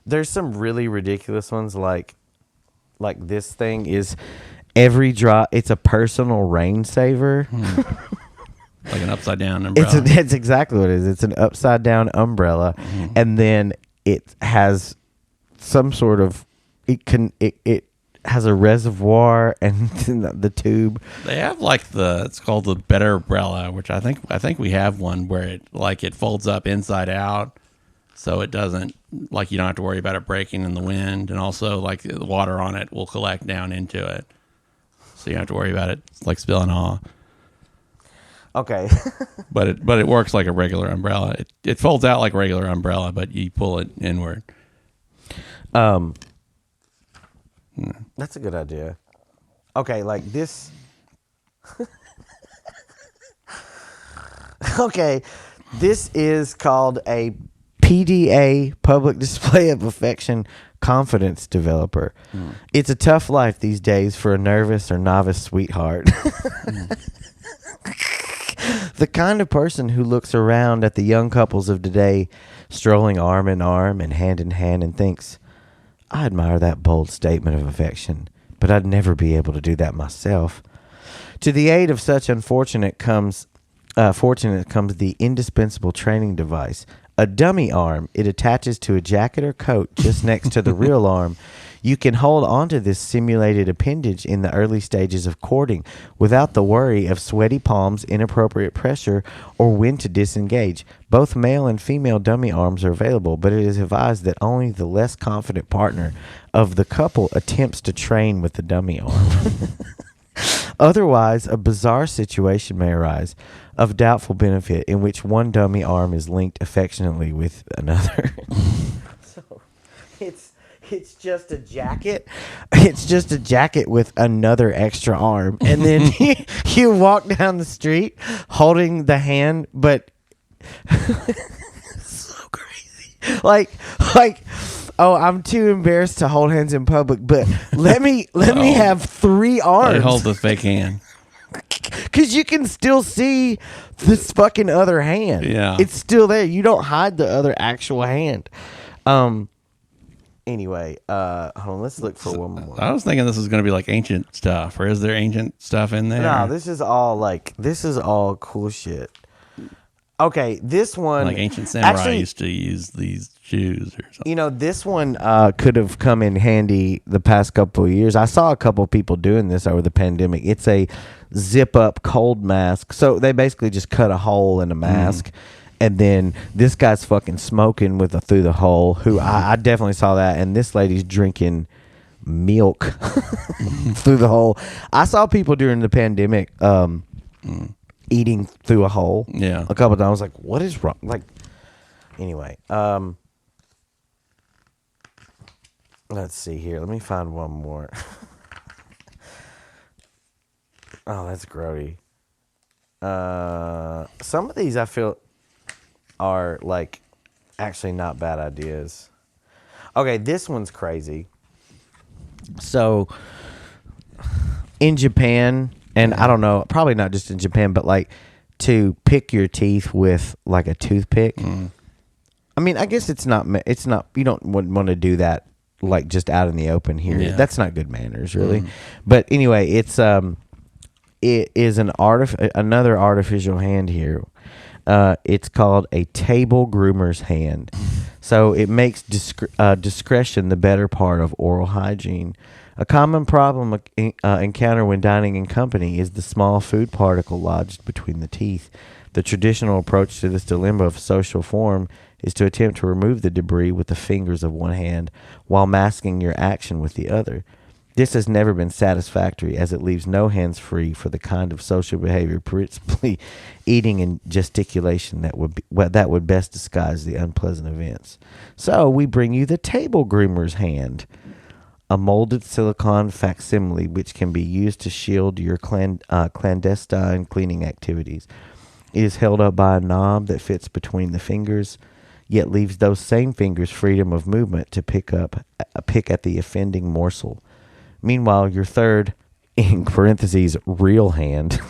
There's some really ridiculous ones like this thing is every drop. It's a personal rain saver. Like an upside down umbrella. It's exactly what it is. It's an upside down umbrella, and then it has some sort of it has a reservoir and the tube. They have it's called the Better Umbrella, which I think we have one where it folds up inside out, so it doesn't you don't have to worry about it breaking in the wind, and also the water on it will collect down into it, so you don't have to worry about it spilling off. Okay. but it works like a regular umbrella. It folds out like a regular umbrella, but you pull it inward. That's a good idea. Okay, like this. Okay, this is called a PDA, Public Display of Affection Confidence Developer. It's a tough life these days for a nervous or novice sweetheart. The kind of person who looks around at the young couples of today strolling arm in arm and hand in hand and thinks, I admire that bold statement of affection, but I'd never be able to do that myself. To the aid of such fortunate comes the indispensable training device, a dummy arm. It attaches to a jacket or coat just next to the real arm. You can hold onto this simulated appendage in the early stages of courting without the worry of sweaty palms, inappropriate pressure, or when to disengage. Both male and female dummy arms are available, but it is advised that only the less confident partner of the couple attempts to train with the dummy arm. Otherwise, a bizarre situation may arise of doubtful benefit in which one dummy arm is linked affectionately with another. So, it's just a jacket. It's just a jacket with another extra arm. And then you walk down the street holding the hand, but so crazy. Like, oh, I'm too embarrassed to hold hands in public, but let me have three arms. Hold the fake hand. Because you can still see this fucking other hand. Yeah. It's still there. You don't hide the other actual hand. Anyway, hold on. Let's look for one more. I was thinking this was going to be like ancient stuff, or is there ancient stuff in there? No, this is all cool shit. Okay, this one, like ancient samurai used to use these shoes or something. This one could have come in handy the past couple of years. I saw a couple of people doing this over the pandemic. It's a zip up cold mask. So they basically just cut a hole in a mask. And then this guy's fucking smoking through the hole. I definitely saw that. And this lady's drinking milk through the hole. I saw people during the pandemic eating through a hole. Yeah, a couple of times. I was like, "What is wrong?" Like, anyway. Let's see here. Let me find one more. Oh, that's grody. Some of these I feel are like actually not bad ideas. Okay, this one's crazy. So in Japan, and I don't know, probably not just in Japan, but like to pick your teeth with like a toothpick. I mean, I guess it's not, you don't want to do that like just out in the open here. Yeah. That's not good manners, really. But anyway, it is another artificial hand here. It's called a table groomer's hand. So it makes discretion the better part of oral hygiene. A common problem encountered when dining in company is the small food particle lodged between the teeth. The traditional approach to this dilemma of social form is to attempt to remove the debris with the fingers of one hand while masking your action with the other. This has never been satisfactory, as it leaves no hands free for the kind of social behavior, principally eating and gesticulation, that would best disguise the unpleasant events. So we bring you the table groomer's hand. a molded silicone facsimile which can be used to shield your clandestine cleaning activities. It is held up by a knob that fits between the fingers, yet leaves those same fingers freedom of movement to pick at the offending morsel. Meanwhile, your third, in parentheses, real hand,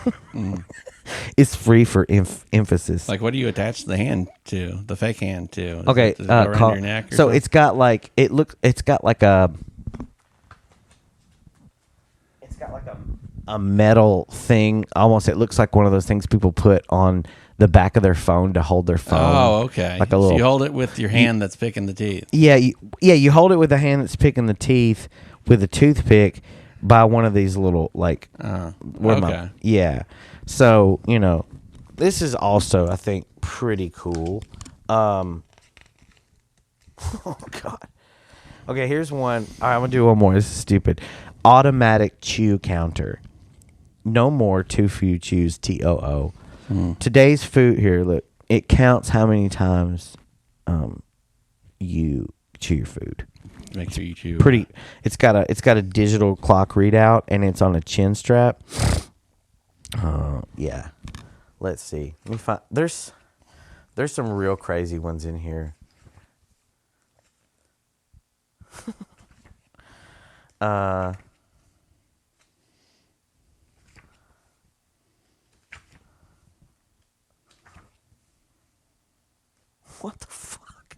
is free for emphasis. Like, what do you attach the hand to? The fake hand to? Okay, does it go around your neck or something? it's got like a metal thing. Almost, it looks like one of those things people put on the back of their phone to hold their phone. Oh, okay. Like a little. So you hold it with your hand that's picking the teeth. Yeah, you hold it with the hand that's picking the teeth with a toothpick by one of these little like. Okay. Yeah. So this is also, I think, pretty cool. Oh God. Okay, here's one. All right, I'm gonna do one more. This is stupid. Automatic chew counter. No more too few chews. TOO. Today's food here. Look, it counts how many times you chew your food. Make sure you chew. Pretty. It's got a digital clock readout, and it's on a chin strap. Yeah. Let's see. Let me find. There's some real crazy ones in here. What the fuck?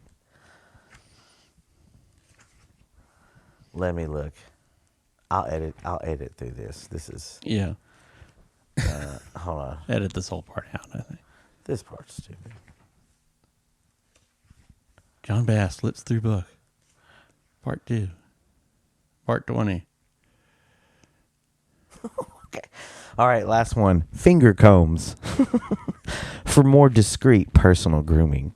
Let me look. I'll edit through this. This is Yeah. hold on. Edit this whole part out, I think. This part's stupid. John Bass Slips Through Book. Part 2. Part 20. Okay. All right, last one. Finger combs. For more discreet personal grooming.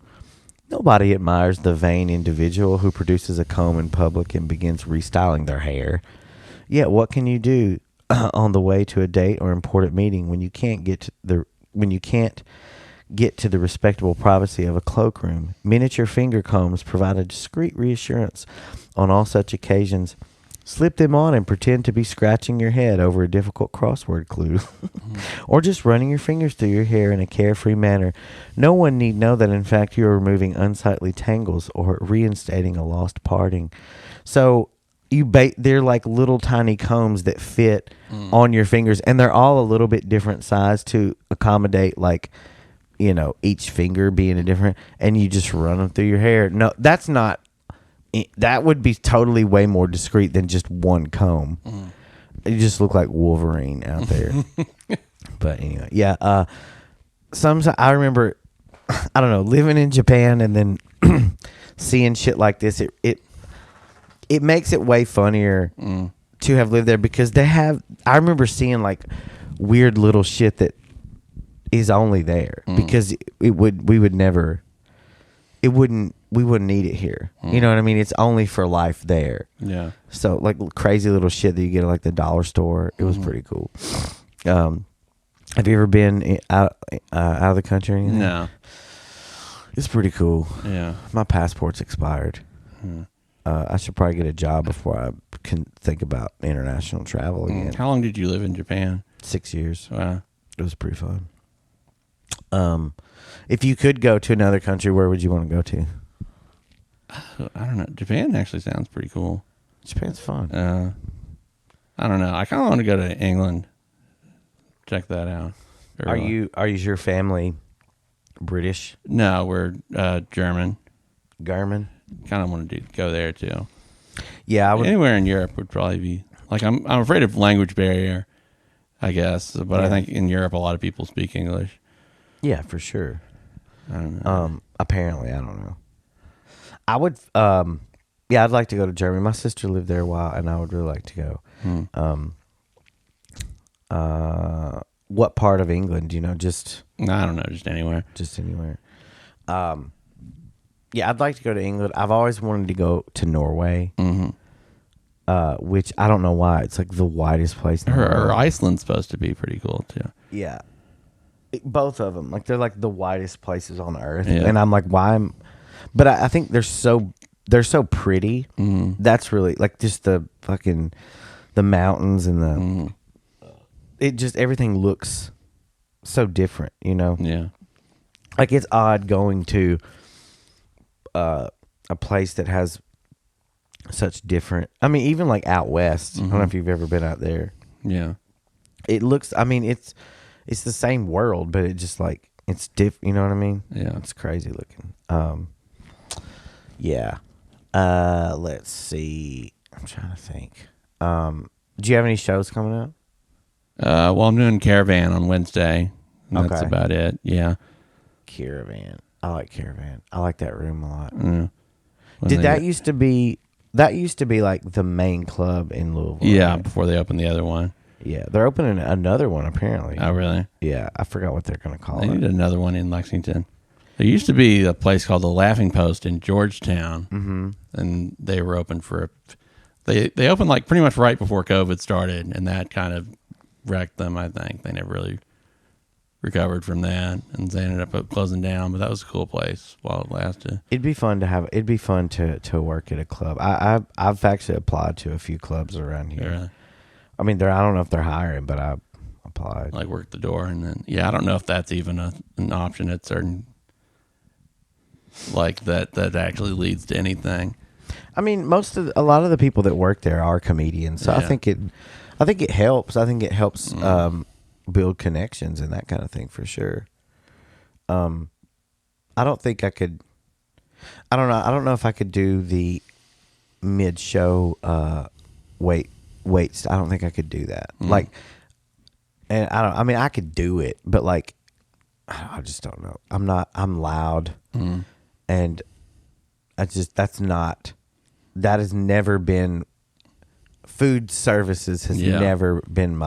Nobody admires the vain individual who produces a comb in public and begins restyling their hair. Yet what can you do on the way to a date or important meeting when you can't get to the respectable privacy of a cloakroom? Miniature finger combs provide a discreet reassurance on all such occasions. Slip them on and pretend to be scratching your head over a difficult crossword clue. Or just running your fingers through your hair in a carefree manner. No one need know that in fact you are removing unsightly tangles or reinstating a lost parting. So they're like little tiny combs that fit on your fingers, and they're all a little bit different size to accommodate each finger being a different, and you just run them through your hair. No, that's not. That would be totally way more discreet than just one comb. You just look like Wolverine out there. But anyway, yeah. Sometimes I remember, I don't know, living in Japan and then seeing shit like this. It makes it way funnier to have lived there because they have. I remember seeing like weird little shit that is only there because we wouldn't need it here. You know what I mean? It's only for life there. Yeah. So like crazy little shit that you get at like the dollar store. It was pretty cool. Have you ever been out of the country or anything? No. It's pretty cool. Yeah. My passport's expired. I should probably get a job before I can think about international travel again. How long did you live in Japan? 6 years. Wow. It was pretty fun. If you could go to another country, where would you want to go to? I don't know. Japan actually sounds pretty cool. Japan's fun. I don't know. I kind of want to go to England. Check that out. Are your family British? No, we're German. German? Kind of want to go there too. Yeah, I would. Anywhere in Europe would probably be like I'm afraid of language barrier, I guess. But I think in Europe a lot of people speak English. Yeah, for sure. I don't know. Apparently, I don't know. I would. Yeah, I'd like to go to Germany. My sister lived there a while, and I would really like to go. What part of England? Do you know? Just no, I don't know. Just anywhere. Just anywhere. Yeah, I'd like to go to England. I've always wanted to go to Norway, which I don't know why. It's like the whitest place in the world. Or Iceland's supposed to be pretty cool too. Yeah, both of them. Like they're like the whitest places on earth, Yeah. and I'm like, why? But I think they're so they're so pretty. That's really like just the fucking the mountains and the it just everything looks so different, you know. Yeah, like it's odd going to a place that has such different. I mean, even like out west. I don't know if you've ever been out there. Yeah, it looks. I mean, it's the same world, but it just like it's different. You know what I mean? Yeah, it's crazy looking. Yeah. Let's see. I'm trying to think. Do you have any shows coming up? Well, I'm doing Caravan on Wednesday. That's Okay. about it. Yeah. Caravan. I like Caravan. I like that room a lot. Mm. Did that used to be like the main club in Louisville? Yeah, right? before they opened the other one. Yeah, they're opening another one apparently. Oh, really? Yeah, I forgot what they're going to call They it. need another one in Lexington. There used to be a place called the Laughing Post in Georgetown, and they were open for they opened like pretty much right before COVID started, and that kind of wrecked them. I think they never really recovered from that, and they ended up closing down. But that was a cool place while it lasted. It'd be fun to work at a club. I've actually applied to a few clubs around here. Yeah. I mean, I don't know if they're hiring, but I applied. Like work the door, and then I don't know if that's even an option at certain like that actually leads to anything. I mean, a lot of the people that work there are comedians, so I think it helps. I think it helps build connections and that kind of thing for sure. I don't think I could. I don't know. I don't know if I could do the mid-show weights. I don't think I could do that. Like, and I mean, I could do it, but like, I just don't know. I'm loud, and that has never been. Food services has never been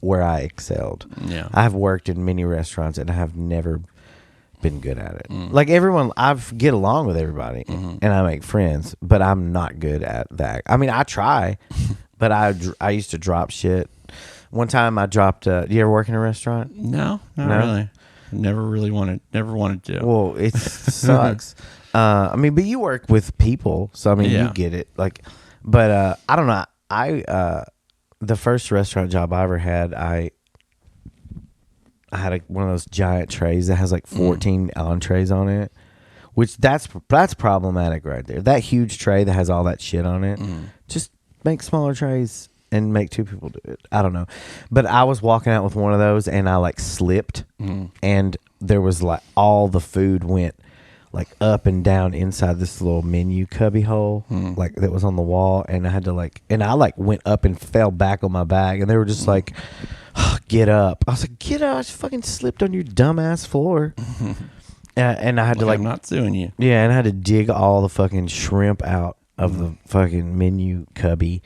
where I excelled. Yeah, I have worked in many restaurants and I have never been good at it. Like everyone, I get along with everybody and I make friends, but I'm not good at that. I mean, I try, but I used to drop shit. One time I dropped. Do you ever work in a restaurant? No, not really. Never wanted to. Well, it sucks. I mean, but you work with people, so I mean, you get it. Like, but I don't know. The first restaurant job I ever had, I had one of those giant trays that has like 14 entrees on it, which that's problematic right there. That huge tray that has all that shit on it, just make smaller trays and make two people do it. I don't know. But I was walking out with one of those and I like slipped and there was like all the food went like up and down inside this little menu cubby hole like that was on the wall, and I had to I went up and fell back on my bag, and they were just like, oh, get up. I was like, get up. I just fucking slipped on your dumbass floor. And I had to I'm not suing you. Yeah, and I had to dig all the fucking shrimp out of the fucking menu cubby,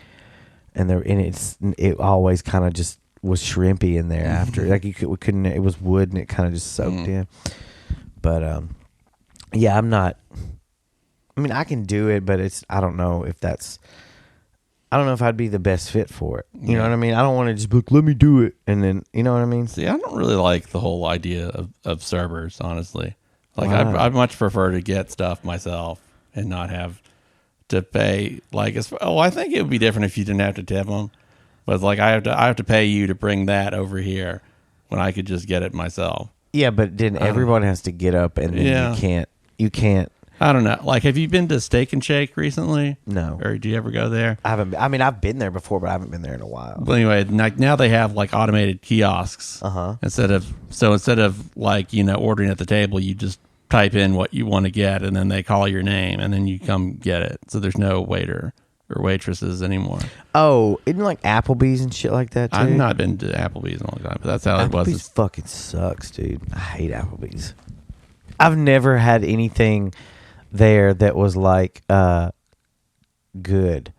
and it always kind of just was shrimpy in there after. Like we couldn't. It was wood, and it kind of just soaked in. But yeah, I'm not. I mean, I can do it, but I don't know if I'd be the best fit for it. You know what I mean? I don't want to just be like, let me do it, and then you know what I mean. See, I don't really like the whole idea of servers, honestly. Like, I'd much prefer to get stuff myself and not have to pay. Like, I think it would be different if you didn't have to tip them. But like, I have to pay you to bring that over here when I could just get it myself. Yeah, but then everyone has to get up, and then you can't. I don't know. Like, have you been to Steak and Shake recently? No. Or do you ever go there? I haven't. I mean, I've been there before, but I haven't been there in a while. Well, anyway, now they have like automated kiosks. Instead of like, ordering at the table, you just type in what you want to get, and then they call your name, and then you come get it. So there's no waiter or waitresses anymore. Oh, isn't like Applebee's and shit like that too? I've not been to Applebee's in a long time, but that's how it was. Applebee's fucking sucks, dude. I hate Applebee's. I've never had anything there that was like good.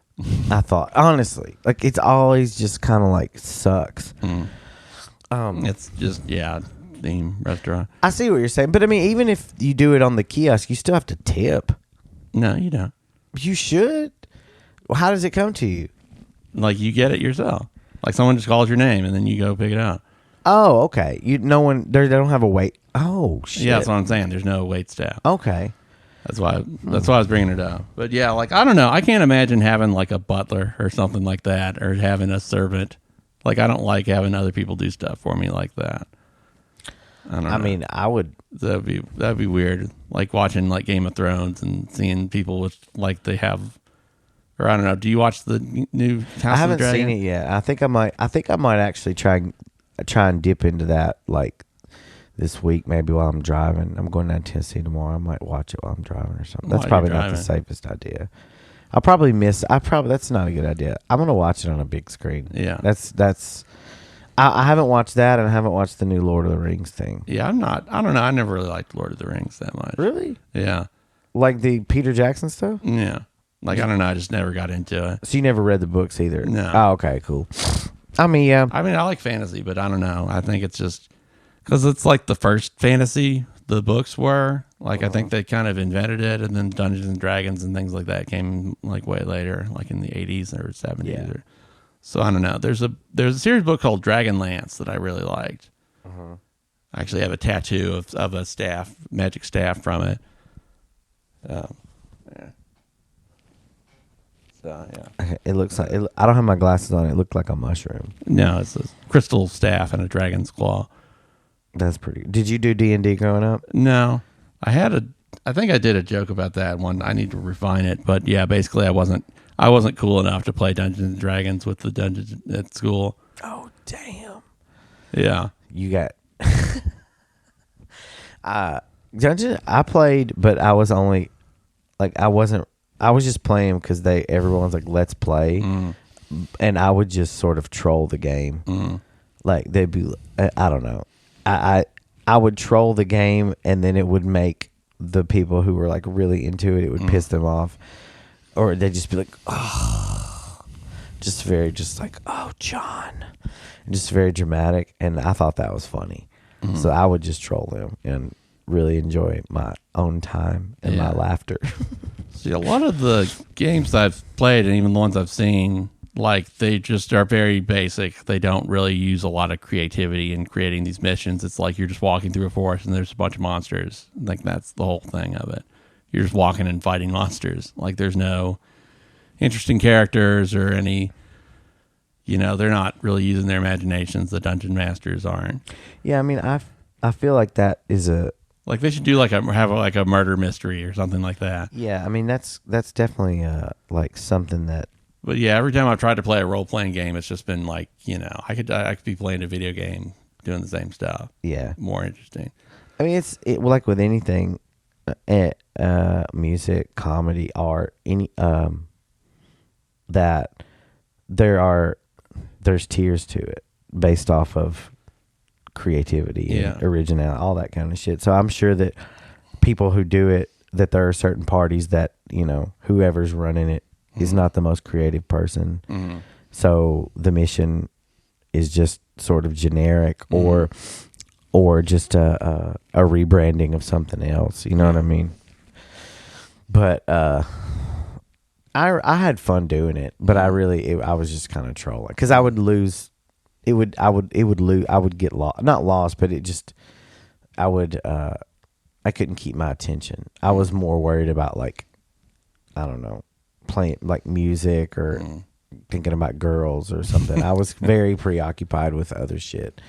I thought, honestly, like it's always just kind of like sucks. It's just theme restaurant. I see what you're saying, but I mean, even if you do it on the kiosk, you still have to tip. No, you don't. You should. Well, how does it come to you? Like, you get it yourself. Like, someone just calls your name and then you go pick it up. Oh, okay. They don't have a wait. Oh, shit. Yeah, that's what I'm saying. There's no wait staff. Okay. That's why I was bringing it up. But yeah, like, I don't know. I can't imagine having like a butler or something like that, or having a servant. Like, I don't like having other people do stuff for me like that. I don't know. I mean, I would. That'd be weird. Like watching like Game of Thrones and seeing people with like they have, or I don't know. Do you watch the new House of the Dragon? I haven't seen it yet. I think I might actually try and dip into that like this week, maybe while I'm driving. I'm going down to Tennessee tomorrow. I might watch it while I'm driving or something. That's probably not the safest idea. That's not a good idea. I'm gonna watch it on a big screen. Yeah, that's. I haven't watched that, and I haven't watched the new Lord of the Rings thing. Yeah, I don't know. I never really liked Lord of the Rings that much. Really? Yeah. Like the Peter Jackson stuff? Yeah. Like, I don't know. I just never got into it. So you never read the books either? No. Oh, okay, cool. I mean, yeah. I like fantasy, but I don't know. I think it's just because it's like the first fantasy the books were. Like, I think they kind of invented it, and then Dungeons and Dragons and things like that came like way later, like in the 80s or 70s. Yeah. So I don't know. There's a series book called Dragonlance that I really liked. I actually have a tattoo of a magic staff from it. Yeah. So yeah. It looks like I don't have my glasses on. It looked like a mushroom. No, it's a crystal staff and a dragon's claw. That's pretty. Did you do D&D growing up? No, I think I did a joke about that one. I need to refine it, but yeah, basically I wasn't cool enough to play Dungeons and Dragons with the dungeons at school. Oh, damn. Yeah. You got Dungeons. I played, but I was only like I was just playing because everyone's like, let's play, and I would just sort of troll the game. Like they'd be, I don't know, I would troll the game, and then it would make the people who were like really into it. It would piss them off. Or they'd just be like, oh, just like, oh, John. And just very dramatic. And I thought that was funny. So I would just troll them and really enjoy my own time and my laughter. See, a lot of the games I've played, and even the ones I've seen, like, they just are very basic. They don't really use a lot of creativity in creating these missions. It's like you're just walking through a forest and there's a bunch of monsters. Like, that's the whole thing of it. You're just walking and fighting monsters. Like, there's no interesting characters or any, they're not really using their imaginations. The dungeon masters aren't. Yeah, I mean, I feel like that is like they should do have a murder mystery or something like that. Yeah, I mean, that's definitely like something that. But yeah, every time I've tried to play a role-playing game, it's just been like, I could be playing a video game doing the same stuff. Yeah. More interesting. I mean, like with anything, music, comedy, art, any that there's tiers to it based off of creativity and originality, all that kind of shit. So I'm sure that people who do it, that there are certain parties that whoever's running it is not the most creative person. So the mission is just sort of generic or just a rebranding of something else. You know what I mean? But I had fun doing it, but I was just kind of trolling because I would lose. I would get lost, not lost, but I couldn't keep my attention. I was more worried about like, I don't know, playing like music or thinking about girls or something. I was very preoccupied with other shit.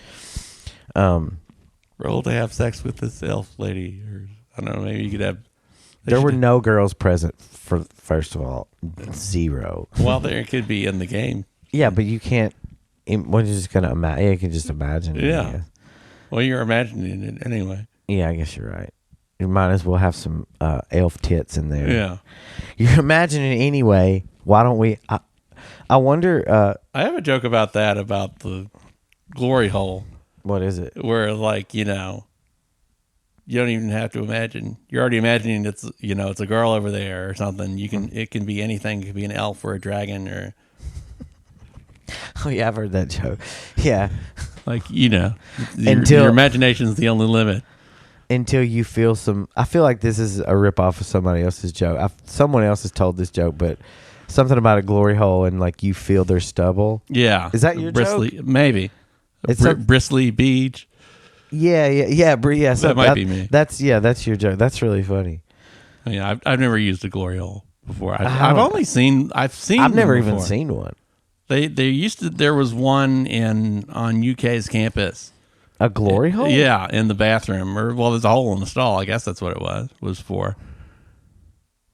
Roll to have sex with this elf lady, or I don't know, maybe you could have. There were no girls present for first of all, zero. Well, there could be in the game. Yeah, but you can't. What are you just gonna imagine? Yeah, you can just imagine. Yeah. Well, you're imagining it anyway. Yeah, I guess you're right. You might as well have some elf tits in there. Yeah. You're imagining it anyway. Why don't we? I wonder. I have a joke about that, about the glory hole. What is it? Where like, you don't even have to imagine. You're already imagining it's a girl over there or something. It can be anything. It could be an elf or a dragon or. Oh yeah, I've heard that joke. Yeah. Like, your imagination's the only limit. Until you feel some. I feel like this is a ripoff of somebody else's joke. Someone else has told this joke, but something about a glory hole and like you feel their stubble. Yeah. Is that your bristly joke? Maybe. It's bristly beach. Yeah. Yeah. That might be me. That's your joke. That's really funny. Yeah, I've never used a glory hole before. I've never even seen one. There was one on UK's campus. A glory hole? Yeah, in the bathroom. There's a hole in the stall. I guess that's what it was for.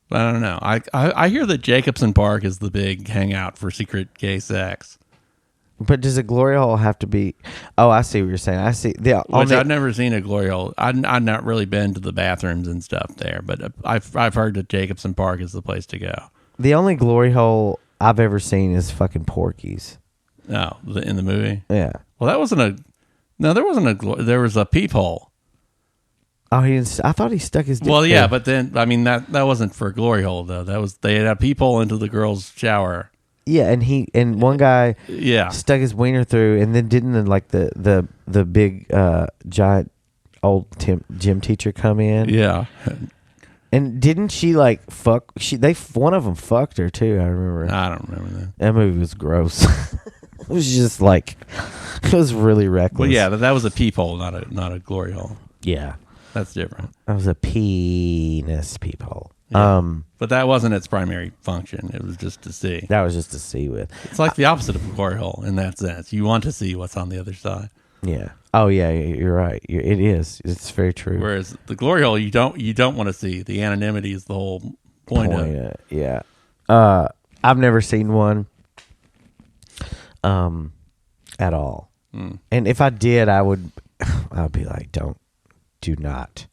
But I don't know. I hear that Jacobson Park is the big hangout for secret gay sex. But does a glory hole have to be... Oh, I see what you're saying. I see. I've never seen a glory hole. I've not really been to the bathrooms and stuff there, but I've heard that Jacobson Park is the place to go. The only glory hole I've ever seen is fucking Porky's. Oh, in the movie? Yeah. Well, that wasn't a... No, there wasn't there was a peephole. Oh, I thought he stuck his dick Well, yeah, there. but then, I mean, that wasn't for a glory hole, though. They had a peephole into the girl's shower. Yeah, and one guy stuck his wiener through, and then didn't the big giant old gym teacher come in? Yeah. And didn't she like fuck? One of them fucked her too. I remember. I don't remember that. That movie was gross. It was just like, it was really reckless. Well, yeah, that was a peephole, not a glory hole. Yeah, that's different. That was a penis peephole. Yeah. But that wasn't its primary function. It was just to see. That was just to see with. It's like the opposite of a glory hole in that sense. You want to see what's on the other side. Yeah. Oh yeah, you're right. It is. It's very true. Whereas the glory hole, you don't want to see. The anonymity is the whole point of it. Yeah. I've never seen one. At all. And if I did, I'd be like, do not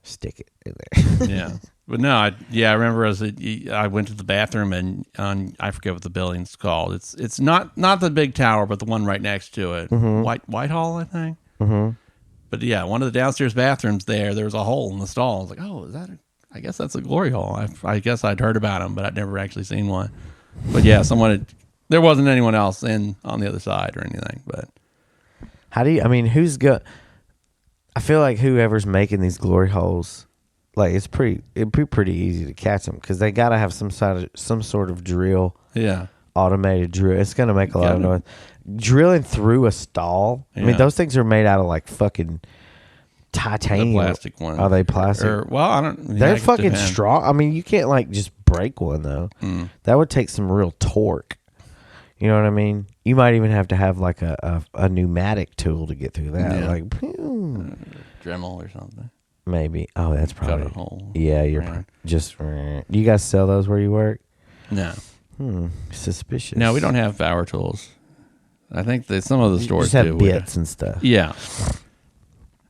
stick it in there. Yeah. But no, I remember I went to the bathroom and I forget what the building's called. It's not the big tower, but the one right next to it. Mm-hmm. Whitehall, I think. Mm-hmm. But yeah, one of the downstairs bathrooms there was a hole in the stall. I was like, oh, I guess that's a glory hole. I guess I'd heard about them, but I'd never actually seen one. But yeah, there wasn't anyone else on the other side or anything. But I feel like whoever's making these glory holes, like it'd be pretty easy to catch them because they gotta have some sort of drill. Yeah, automated drill. It's gonna make a lot of noise. Drilling through a stall. Yeah. I mean, those things are made out of like fucking titanium. The plastic ones. Are they plastic? I don't. They're fucking strong. I mean, you can't like just break one though. That would take some real torque. You know what I mean? You might even have to have like a pneumatic tool to get through that. Yeah. Like Dremel or something. Maybe. Oh, that's probably. Cut a hole. Yeah, you're just. Do you guys sell those where you work? No. Suspicious. No, we don't have power tools. I think that some of the stores just have bits and stuff. Yeah.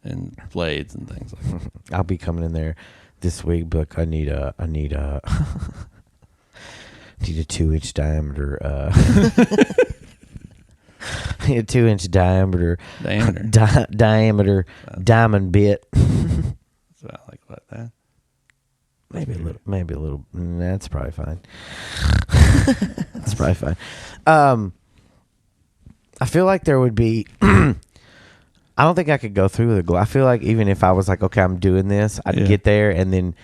And blades and things like that. I'll be coming in there this week, but I need a 2-inch diameter. A 2-inch diameter diamond bit. So I like that. Maybe a little. That's probably fine. That's probably fine. I feel like there would be. I don't think I could go through with a glove. I feel like even if I was like, okay, I'm doing this, I'd get there and then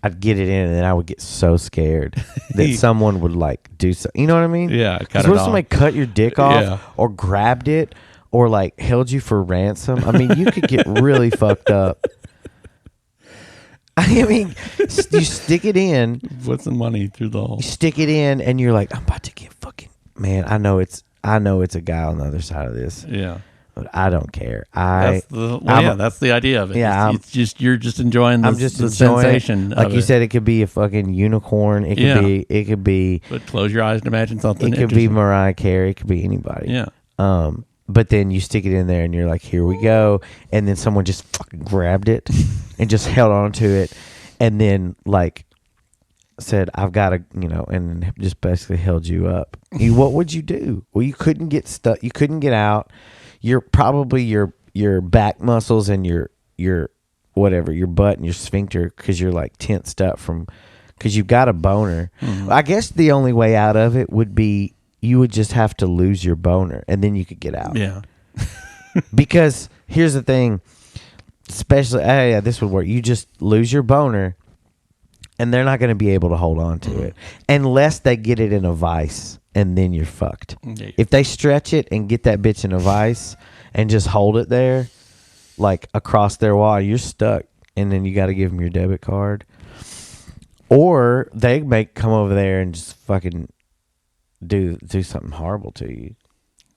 I'd get it in, and then I would get so scared that someone would like do so. You know what I mean? Yeah. Cut it off. Somebody cut your dick off, or grabbed it, or like held you for ransom. I mean, you could get really fucked up. I mean, you stick it in. Put some money through the hole. You stick it in, and you're like, I'm about to get fucking. Man, I know it's a guy on the other side of this. Yeah. But I don't care. That's the idea of it. Yeah, you're just enjoying the sensation. Like you said, it could be a fucking unicorn. It could be. But close your eyes and imagine something. It could be Mariah Carey. It could be anybody. Yeah. But then you stick it in there, and you're like, here we go. And then someone just fucking grabbed it and just held on to it, and then like said, I've got to, and just basically held you up. What would you do? Well, you couldn't get stuck. You couldn't get out. You're probably your back muscles and your whatever, your butt and your sphincter, because you're like tensed up because you've got a boner. Mm-hmm. I guess the only way out of it would be you would just have to lose your boner, and then you could get out. Yeah. Because here's the thing, especially this would work. You just lose your boner, and they're not going to be able to hold on to it unless they get it in a vice. And then you're fucked. Yeah. If they stretch it and get that bitch in a vice and just hold it there, like across their wall, you're stuck. And then you got to give them your debit card. Or they may come over there and just fucking do something horrible to you,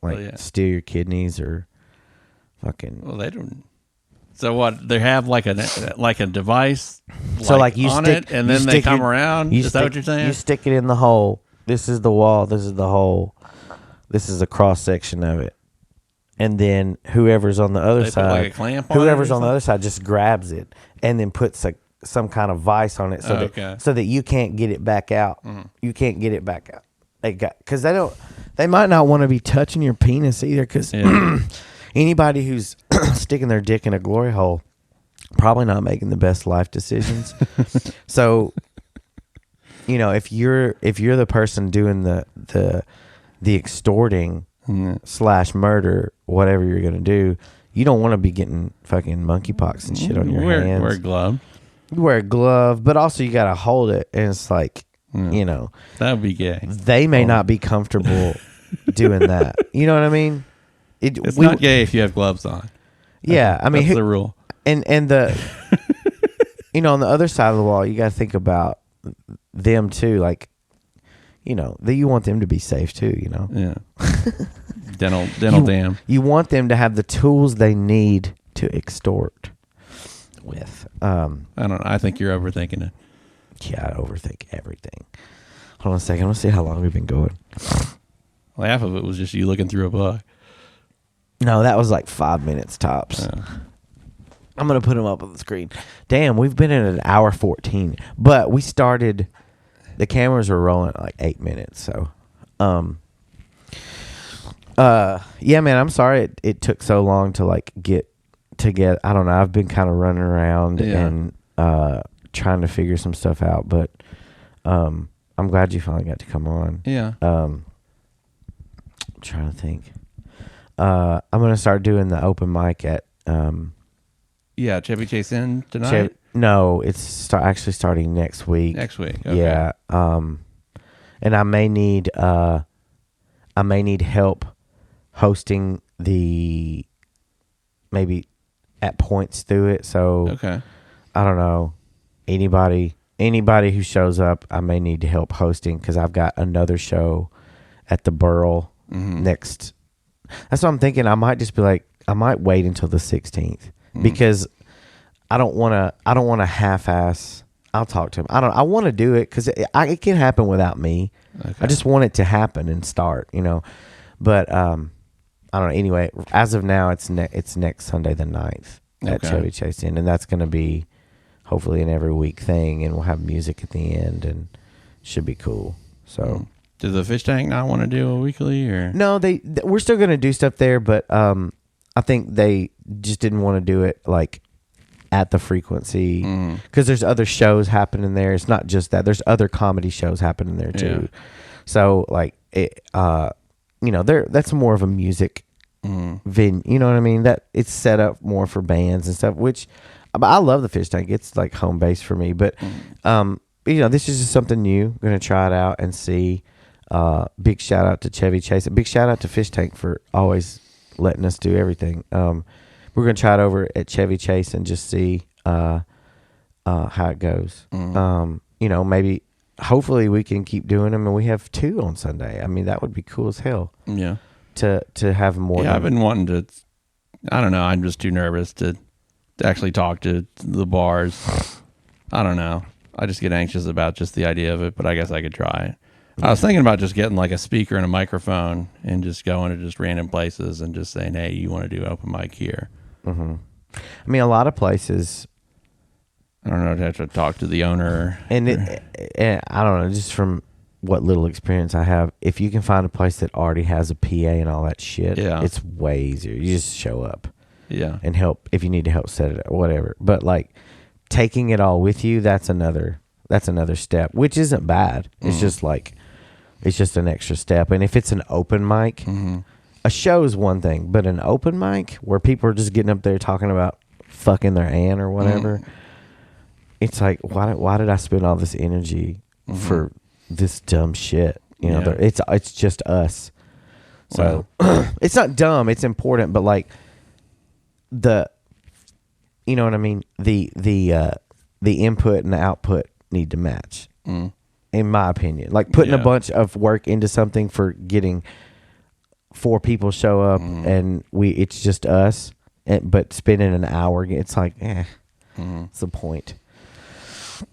like steal your kidneys or fucking. Well, they don't. So what? They have like a device. So like you on stick it, and then they come around. Is that what you're saying? You stick it in the hole. This is the wall. This is the hole. This is a cross section of it, and then whoever's on the other side, put like a clamp on whoever's on the other side, just grabs it and then puts some kind of vice on it so that you can't get it back out. Mm-hmm. You can't get it back out. Because they might not want to be touching your penis either. Because anybody who's sticking their dick in a glory hole probably not making the best life decisions. So, if you're the person doing the extorting / murder, whatever you're gonna do, you don't want to be getting fucking monkeypox and shit on your hands. Wear a glove. You wear a glove, but also you gotta hold it, and it's like, that would be gay. They may not be comfortable doing that. You know what I mean? It's not gay if you have gloves on. Yeah, I mean that's the rule. And the on the other side of the wall, you gotta think about them too. Like, that you want them to be safe too. Yeah. dental dam. You want them to have the tools they need to extort with. I don't know. I think you're overthinking it. Yeah, I overthink everything. Hold on a second. I want to see how long we've been going. Well, half of it was just you looking through a book. No, that was like 5 minutes tops. I'm going to put them up on the screen. Damn, we've been in an hour 14. But we started... The cameras were rolling at like 8 minutes. So, yeah, man, I'm sorry it took so long to get. I don't know. I've been kind of running around and trying to figure some stuff out, but I'm glad you finally got to come on. Yeah. I'm trying to think. I'm gonna start doing the open mic at Chevy Chase Inn tonight. No, it's actually starting next week. Next week. Okay. Yeah. And I may need help hosting maybe at points through it. So I don't know, anybody who shows up, I may need help hosting because I've got another show at the Burl next. That's what I'm thinking. I might just be like, I might wait until the 16th because I don't want to half-ass. I'll talk to him. I want to do it because it can happen without me. Okay. I just want it to happen and start, But I don't know. Anyway, as of now, it's next Sunday the 9th at Chevy Chase Inn, and that's going to be hopefully an every week thing, and we'll have music at the end, and should be cool. So, does the fish tank not want to do a weekly or no? We're still going to do stuff there, but I think they just didn't want to do it like at the frequency because there's other shows happening there. It's not just that. There's other comedy shows happening there too. Yeah. So like it, that's more of a music venue. You know what I mean? That it's set up more for bands and stuff. Which I love the fish tank. It's like home base for me. But this is just something new. I'm gonna try it out and see. Big shout out to Chevy Chase. Big shout out to Fish Tank for always letting us do everything. We're going to try it over at Chevy Chase and just see how it goes. Maybe, hopefully we can keep doing them and we have 2 on Sunday. I mean, that would be cool as hell. Yeah. To have more. Yeah, I've been wanting to, I don't know, I'm just too nervous to actually talk to the bars. I don't know. I just get anxious about just the idea of it, but I guess I could try it. I was thinking about just getting like a speaker and a microphone and just going to just random places and just saying, hey, you want to do open mic here? Mm-hmm. I mean, a lot of places. I don't know. I'd have to talk to the owner. And I don't know, just from what little experience I have, if you can find a place that already has a PA and all that shit, it's way easier. You just show up. Yeah. And help if you need to help set it up, whatever. But like taking it all with you, that's another step, which isn't bad. It's just like, it's just an extra step. And if it's an open mic, a show is one thing, but an open mic where people are just getting up there talking about fucking their aunt or whatever, it's like, why did I spend all this energy for this dumb shit? It's just us. So it's not dumb. It's important, but like you know what I mean? The input and the output need to match, in my opinion. Like putting a bunch of work into something for getting 4 people show up and it's just us, but spending an hour, it's like, it's the point.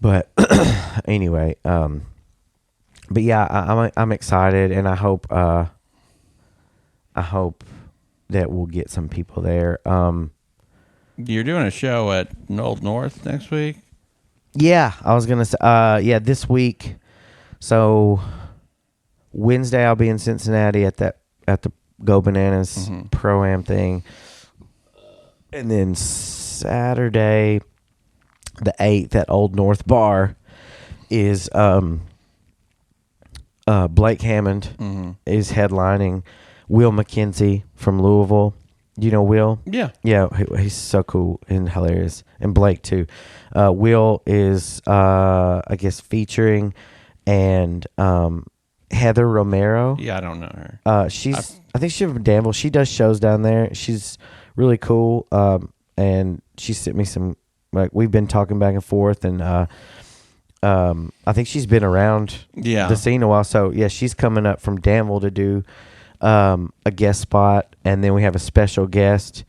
But anyway, but yeah, I'm excited, and I hope that we'll get some people there. You're doing a show at Old North next week? Yeah, I was gonna say, this week. So Wednesday I'll be in Cincinnati at the Go Bananas Pro-Am thing, and then Saturday, the 8th at Old North Bar is Blake Hammond is headlining. Will McKenzie from Louisville. You know Will? Yeah. Yeah, he's so cool and hilarious. And Blake, too. Will is, I guess, featuring, and Heather Romero. Yeah, I don't know her. I think she's from Danville. She does shows down there. She's really cool. And she sent me some, like, we've been talking back and forth, and I think she's been around the scene a while. So, yeah, she's coming up from Danville to do a guest spot, and then we have a special guest.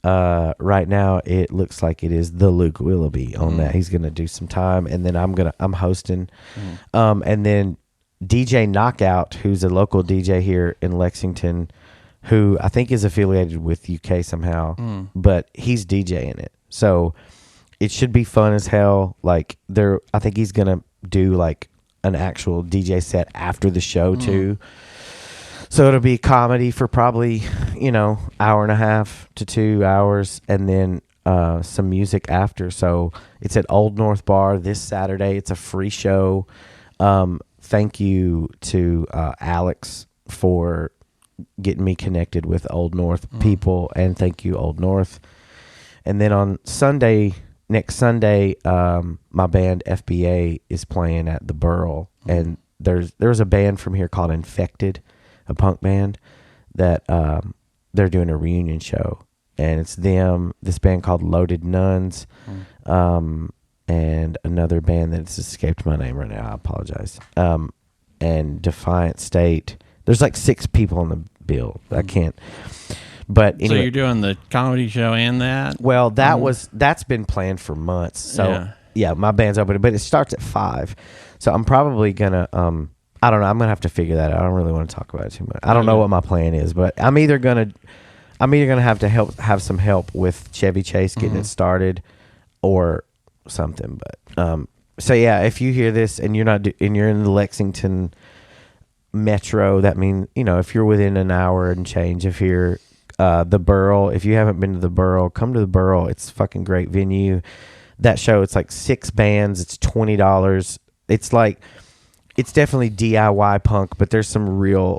Right now it looks like it is the Luke Willoughby on that. He's gonna do some time, and then I'm hosting. And then DJ Knockout, who's a local DJ here in Lexington, who I think is affiliated with UK somehow, but he's DJing it, so it should be fun as hell. Like I think he's gonna do like an actual DJ set after the show too. So it'll be comedy for probably, hour and a half to 2 hours, and then some music after. So it's at Old North Bar this Saturday. It's a free show. Thank you to Alex for getting me connected with Old North people, and thank you, Old North. And then on next Sunday, my band FBA is playing at the Burl, and there's a band from here called Infected, a punk band that they're doing a reunion show, and it's them, this band called Loaded Nuns, and another band that's escaped my name right now. I apologize. And Defiant State. There's like 6 people on the bill. I can't. But anyway, so you're doing the comedy show and that? Well, that's been planned for months. So yeah, my band's open, but it starts at 5. So I'm probably gonna I don't know. I'm gonna have to figure that out. I don't really want to talk about it too much. I don't know what my plan is, but I'm either gonna have to have some help with Chevy Chase getting it started, or something. But so yeah, if you hear this and you're in the Lexington metro, that means if you're within an hour and change. If you're the Burl, if you haven't been to the Burl, come to the Burl. It's a fucking great venue. That show, it's like 6 bands. It's $20. It's like. It's definitely DIY punk, but there's some real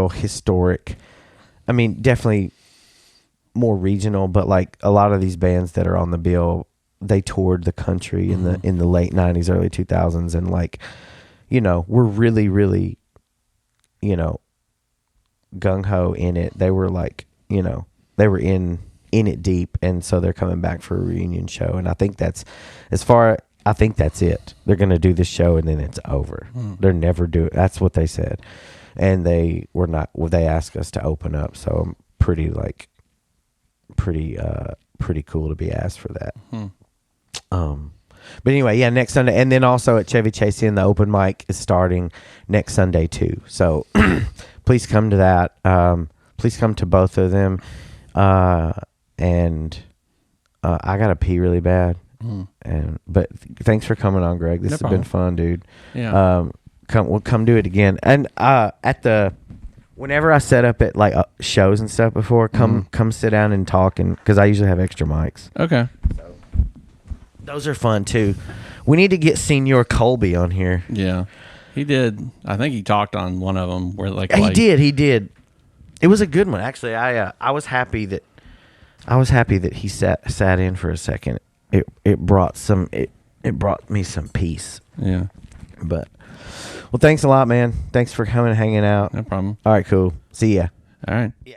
historic. I mean, definitely more regional, but like a lot of these bands that are on the bill, they toured the country in the late 90s, early 2000s, and we're really, really, gung ho in it. They were like, they were in it deep, and so they're coming back for a reunion show, and I think that's I think that's it. They're going to do this show and then it's over. They're never doing. That's what they said, and they were not. Well, they asked us to open up, so I'm pretty cool to be asked for that. But anyway, yeah, next Sunday, and then also at Chevy Chase Inn, the open mic is starting next Sunday too. So please come to that. Please come to both of them. And I gotta pee really bad. But thanks for coming on, Greg. This has been fun, dude. Yeah. We'll come do it again. And whenever I set up at like shows and stuff before, come sit down and talk, and because I usually have extra mics. Okay. So, those are fun too. We need to get Senior Colby on here. Yeah, he did. I think he talked on one of them where he did. It was a good one, actually. I was happy that he sat in for a second. It brought me some peace. Yeah. But well, thanks a lot, man. Thanks for coming and hanging out. No problem. All right, cool. See ya. All right. Yeah.